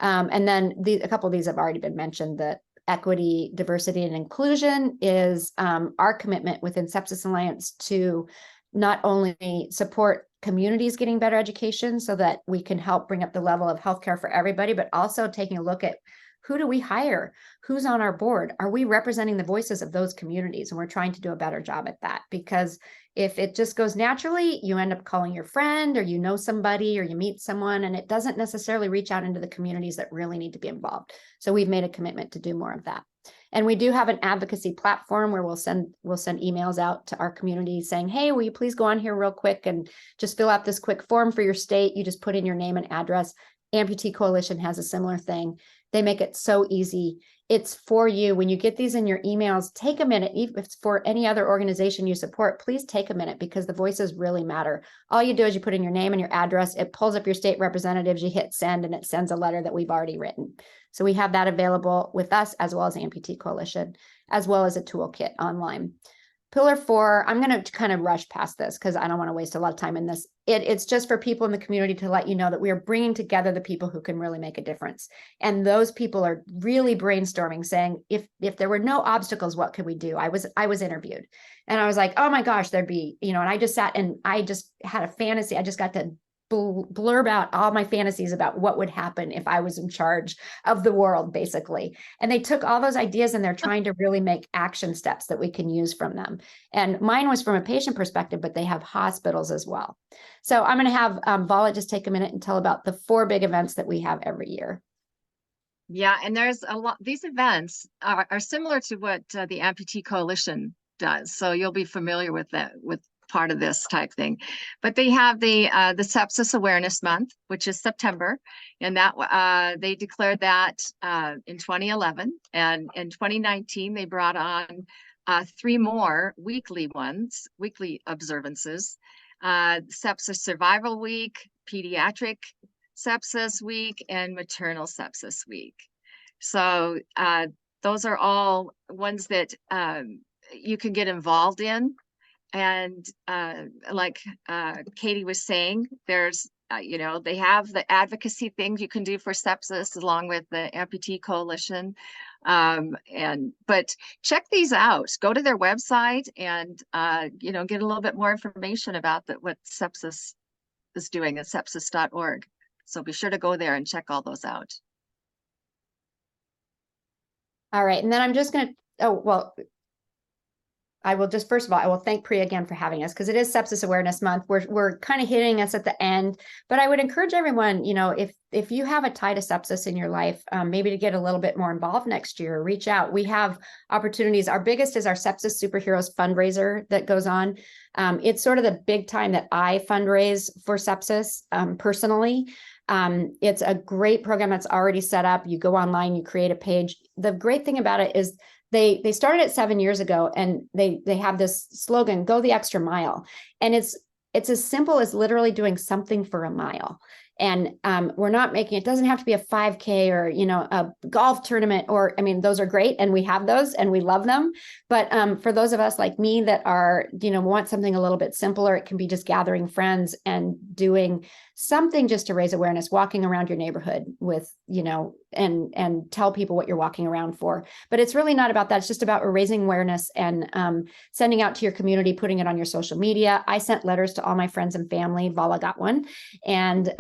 And then a couple of these have already been mentioned. The equity, diversity, and inclusion is our commitment within Sepsis Alliance to not only support communities getting better education so that we can help bring up the level of healthcare for everybody, but also taking a look at who do we hire? Who's on our board? Are we representing the voices of those communities? And we're trying to do a better job at that, because if it just goes naturally, you end up calling your friend, or you know somebody, or you meet someone, and it doesn't necessarily reach out into the communities that really need to be involved. So we've made a commitment to do more of that. And we do have an advocacy platform where we'll send emails out to our community saying, hey, will you please go on here real quick and just fill out this quick form for your state. You just put in your name and address. Amputee Coalition has a similar thing. They make it so easy. It's for you. When you get these in your emails, take a minute. If it's for any other organization you support, please take a minute, because the voices really matter. All you do is you put in your name and your address. It pulls up your state representatives. You hit send, and it sends a letter that we've already written. So we have that available with us, as well as Amputee Coalition, as well as a toolkit online. Pillar 4, I'm going to kind of rush past this because I don't want to waste a lot of time in this. It's just for people in the community to let you know that we are bringing together the people who can really make a difference. And those people are really brainstorming, saying, if there were no obstacles, what could we do? I was interviewed, and I was like, oh my gosh, there'd be, and I just sat and I just had a fantasy. I just got to blurb out all my fantasies about what would happen if I was in charge of the world, basically. And they took all those ideas and they're trying to really make action steps that we can use from them. And mine was from a patient perspective, but they have hospitals as well. So I'm going to have Vala just take a minute and tell about the 4 big events that we have every year. Yeah, and there's a lot. These events are similar to what the Amputee Coalition does. So you'll be familiar with that, with part of this type thing. But they have the Sepsis Awareness Month, which is September, and that they declared that in 2011, and in 2019 they brought on 3 more weekly observances: Sepsis Survival Week, Pediatric Sepsis Week, and Maternal Sepsis Week. So those are all ones that you can get involved in. And like Katie was saying, there's, they have the advocacy things you can do for sepsis along with the Amputee Coalition. But check these out. Go to their website and, get a little bit more information about what sepsis is doing at sepsis.org. So be sure to go there and check all those out. All right. And then I'm just going to, I will just, first of all, I will thank Priya again for having us, because it is Sepsis Awareness Month. We're kind of hitting us at the end, but I would encourage everyone, if you have a tie to sepsis in your life, maybe to get a little bit more involved next year, reach out. We have opportunities. Our biggest is our Sepsis Superheroes fundraiser that goes on. It's sort of the big time that I fundraise for sepsis personally. It's a great program that's already set up. You go online, you create a page. The great thing about it is they started it 7 years ago, and they have this slogan, go the extra mile. And it's as simple as literally doing something for a mile. And we're not making, it doesn't have to be a 5K or, a golf tournament, or, those are great. And we have those and we love them. But for those of us like me that are, want something a little bit simpler, it can be just gathering friends and doing something just to raise awareness, walking around your neighborhood with, and tell people what you're walking around for. But it's really not about that. It's just about raising awareness and sending out to your community, putting it on your social media. I sent letters to all my friends and family. Vala got one. And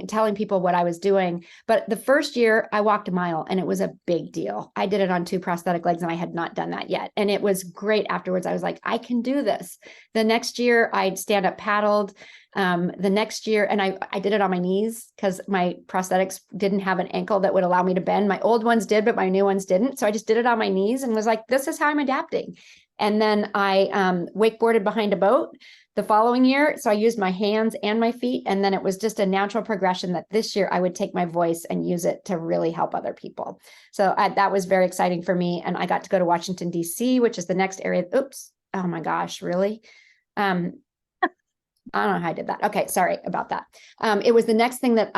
telling people what I was doing. But the first year I walked a mile, and it was a big deal. I did it on 2 prosthetic legs, and I had not done that yet. And it was great afterwards. I was like, I can do this. The next year I'd stand up paddled. The next year, and I did it on my knees because my prosthetics didn't have an ankle that would allow me to bend. My old ones did, but my new ones didn't. So I just did it on my knees and was like, this is how I'm adapting. And then I wakeboarded behind a boat the following year. So I used my hands and my feet. And then it was just a natural progression that this year I would take my voice and use it to really help other people. So that was very exciting for me. And I got to go to Washington, D.C., which is the next area. Oops. Oh my gosh, really? I don't know how I did that. Okay, sorry about that. It was the next thing that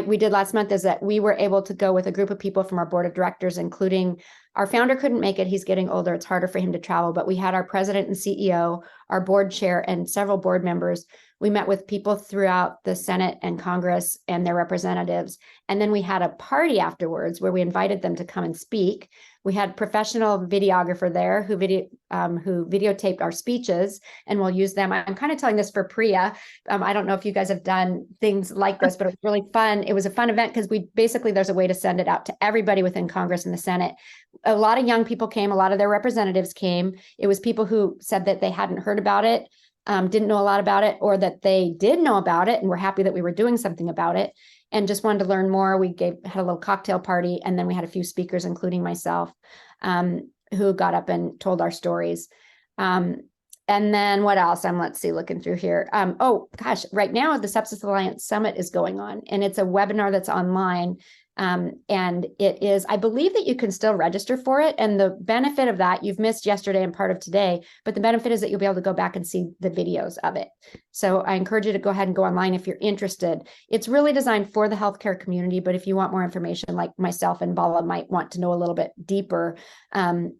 we did last month, is that we were able to go with a group of people from our board of directors, including Our founder couldn't make it. He's getting older. It's harder for him to travel, but we had our president and CEO, our board chair, and several board members. We met with people throughout the Senate and Congress and their representatives. And then we had a party afterwards where we invited them to come and speak. We had professional videographer there who videotaped our speeches, and we'll use them. I'm kind of telling this for Priya. I don't know if you guys have done things like this, but it was really fun. It was a fun event because there's a way to send it out to everybody within Congress and the Senate. A lot of young people came, a lot of their representatives came. It was people who said that they hadn't heard about it, didn't know a lot about it, or that they did know about it and were happy that we were doing something about it and just wanted to learn more. We had a little cocktail party, and then we had a few speakers, including myself, who got up and told our stories. And then what else? Let's see, looking through here. Oh gosh, right now the Sepsis Alliance Summit is going on, and it's a webinar that's online. And it is, I believe that you can still register for it. And the benefit of that, you've missed yesterday and part of today, but the benefit is that you'll be able to go back and see the videos of it. So I encourage you to go ahead and go online if you're interested. It's really designed for the healthcare community, but if you want more information, like myself and Vala might want to know a little bit deeper, I'm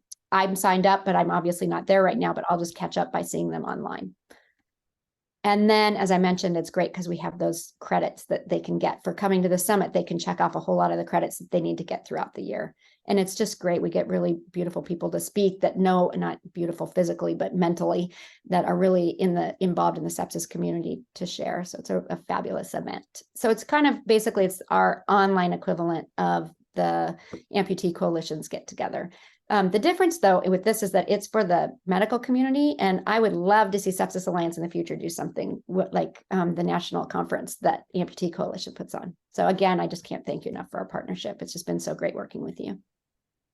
signed up, but I'm obviously not there right now, but I'll just catch up by seeing them online. And then, as I mentioned, it's great because we have those credits that they can get for coming to the summit. They can check off a whole lot of the credits that they need to get throughout the year. And it's just great. We get really beautiful people to speak that know, not beautiful physically, but mentally, that are really involved in the sepsis community to share. So it's a fabulous event. So it's kind of basically, it's our online equivalent of the amputee coalitions get together. The difference, though, with this is that it's for the medical community, and I would love to see Sepsis Alliance in the future do something like the national conference that Amputee Coalition puts on. So again, I just can't thank you enough for our partnership. It's just been so great working with you.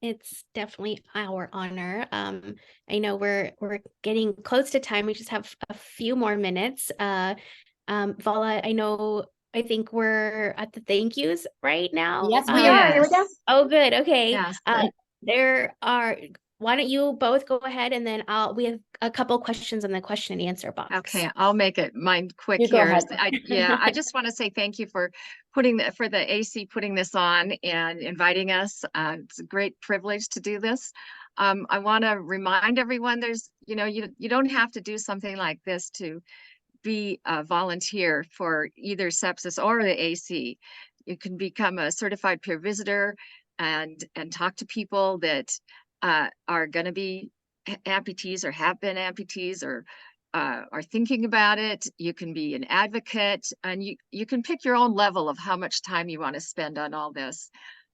It's definitely our honor. I know we're getting close to time. We just have a few more minutes. Vala, I think we're at the thank yous right now. Yes, we are. Here we go. Oh, good. Okay. Yes. Why don't you both go ahead, and then we have a couple questions in the question and answer box. Okay, I'll make it mine quick You go here. ahead. I just want to say thank you for the AC putting this on and inviting us. It's a great privilege to do this. I want to remind everyone you don't have to do something like this to be a volunteer for either sepsis or the AC. You can become a certified peer visitor and talk to people that are going to be amputees or have been amputees or are thinking about it. You can be an advocate, and you can pick your own level of how much time you want to spend on all this.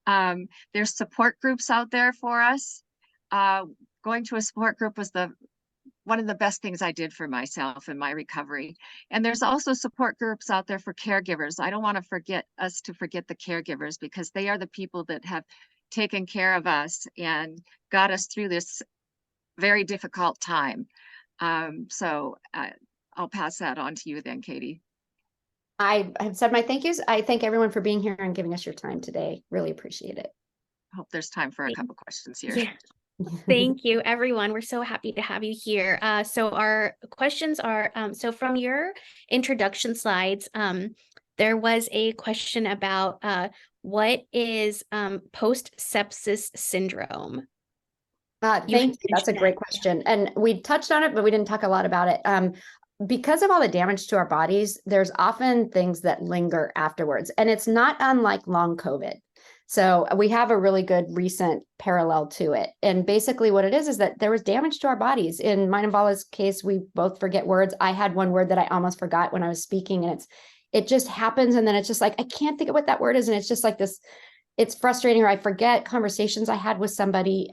There's support groups out there for us. Going to a support group was one of the best things I did for myself in my recovery. And there's also support groups out there for caregivers. I don't want to forget the caregivers, because they are the people that have taken care of us and got us through this very difficult time. So I'll pass that on to you then, Katie. I have said my thank yous. I thank everyone for being here and giving us your time today. Really appreciate it. I hope there's time for a couple questions here. Yeah. Thank you, everyone. We're so happy to have you here. So our questions are, so from your introduction slides, there was a question about what is post-sepsis syndrome? Thank you. That's a great question. And we touched on it, but we didn't talk a lot about it. Because of all the damage to our bodies, there's often things that linger afterwards. And it's not unlike long COVID. So we have a really good recent parallel to it. And basically what it is that there was damage to our bodies. In mine and Vala's case, we both forget words. I had one word that I almost forgot when I was speaking, and it just happens. And then it's just like, I can't think of what that word is. And it's just like this, it's frustrating, or I forget conversations I had with somebody.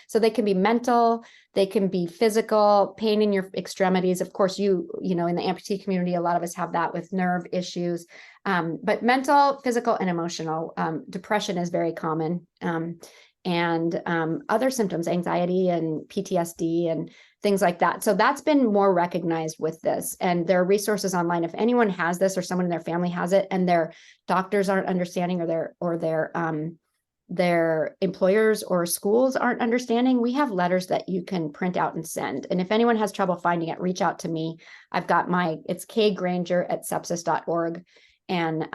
So they can be mental, they can be physical, pain in your extremities. Of course, in the amputee community, a lot of us have that with nerve issues, but mental, physical, and emotional. Depression is very common. And other symptoms, anxiety and PTSD and things like that. So that's been more recognized with this. And there are resources online. If anyone has this or someone in their family has it and their doctors aren't understanding, or their employers or schools aren't understanding, we have letters that you can print out and send. And if anyone has trouble finding it, reach out to me. I've got it's kgranger@sepsis.org. And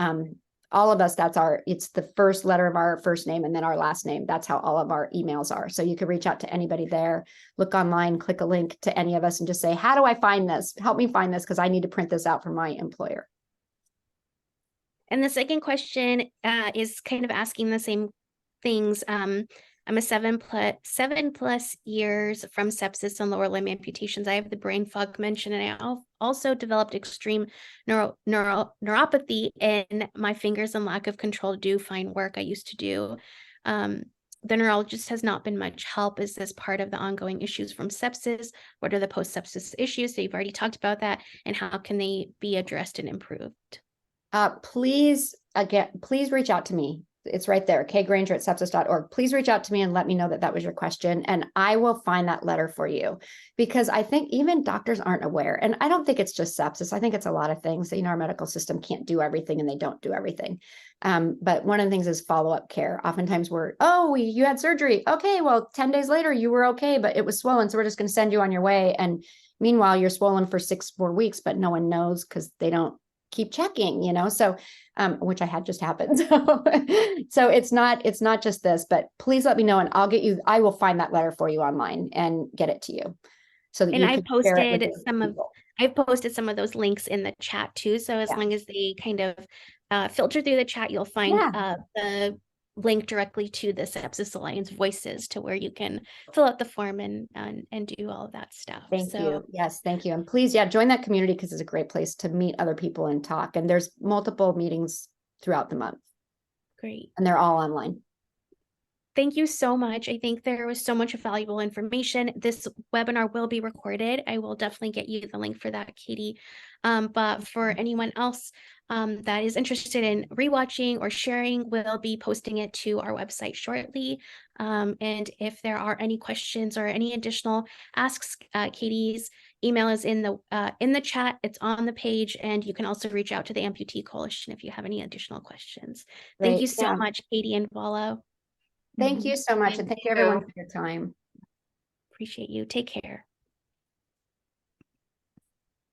all of us, it's the first letter of our first name and then our last name. That's how all of our emails are. So you could reach out to anybody there, look online, click a link to any of us and just say, how do I find this? Help me find this because I need to print this out for my employer. And the second question is kind of asking the same things. I'm a 7+ years from sepsis and lower limb amputations. I have the brain fog mentioned, and I also developed extreme neuropathy in my fingers and lack of control to do fine work I used to do. The neurologist has not been much help. Is this part of the ongoing issues from sepsis? What are the post-sepsis issues? So you've already talked about that, and how can they be addressed and improved? Please reach out to me. It's right there, kgranger@sepsis.org. Please reach out to me and let me know that was your question, and I will find that letter for you, because I think even doctors aren't aware. And I don't think it's just sepsis. I think it's a lot of things that, our medical system can't do everything and they don't do everything. But one of the things is follow-up care. Oftentimes you had surgery. Okay, well, 10 days later you were okay, but it was swollen. So we're just going to send you on your way. And meanwhile, you're swollen for 6 more weeks, but no one knows because they don't keep checking, so which I had just happened. So it's not just this, but please let me know and I will find that letter for you online and get it to you so that And you can share it with I've posted some of those links in the chat too. So as long as they kind of filter through the chat, you'll find the link directly to the Sepsis Alliance voices, to where you can fill out the form and do all of that stuff. Thank you. Yes, thank you. And please, join that community, because it's a great place to meet other people and talk. And there's multiple meetings throughout the month. Great. And they're all online. Thank you so much. I think there was so much valuable information. This webinar will be recorded. I will definitely get you the link for that, Katie. But for anyone else that is interested in rewatching or sharing, we'll be posting it to our website shortly. And if there are any questions or any additional asks, Katie's email is in the chat. It's on the page, and you can also reach out to the Amputee Coalition if you have any additional questions. Great. Thank you so much, Katie and Vala. Thank you so much. And thank you everyone for your time. Appreciate you. Take care.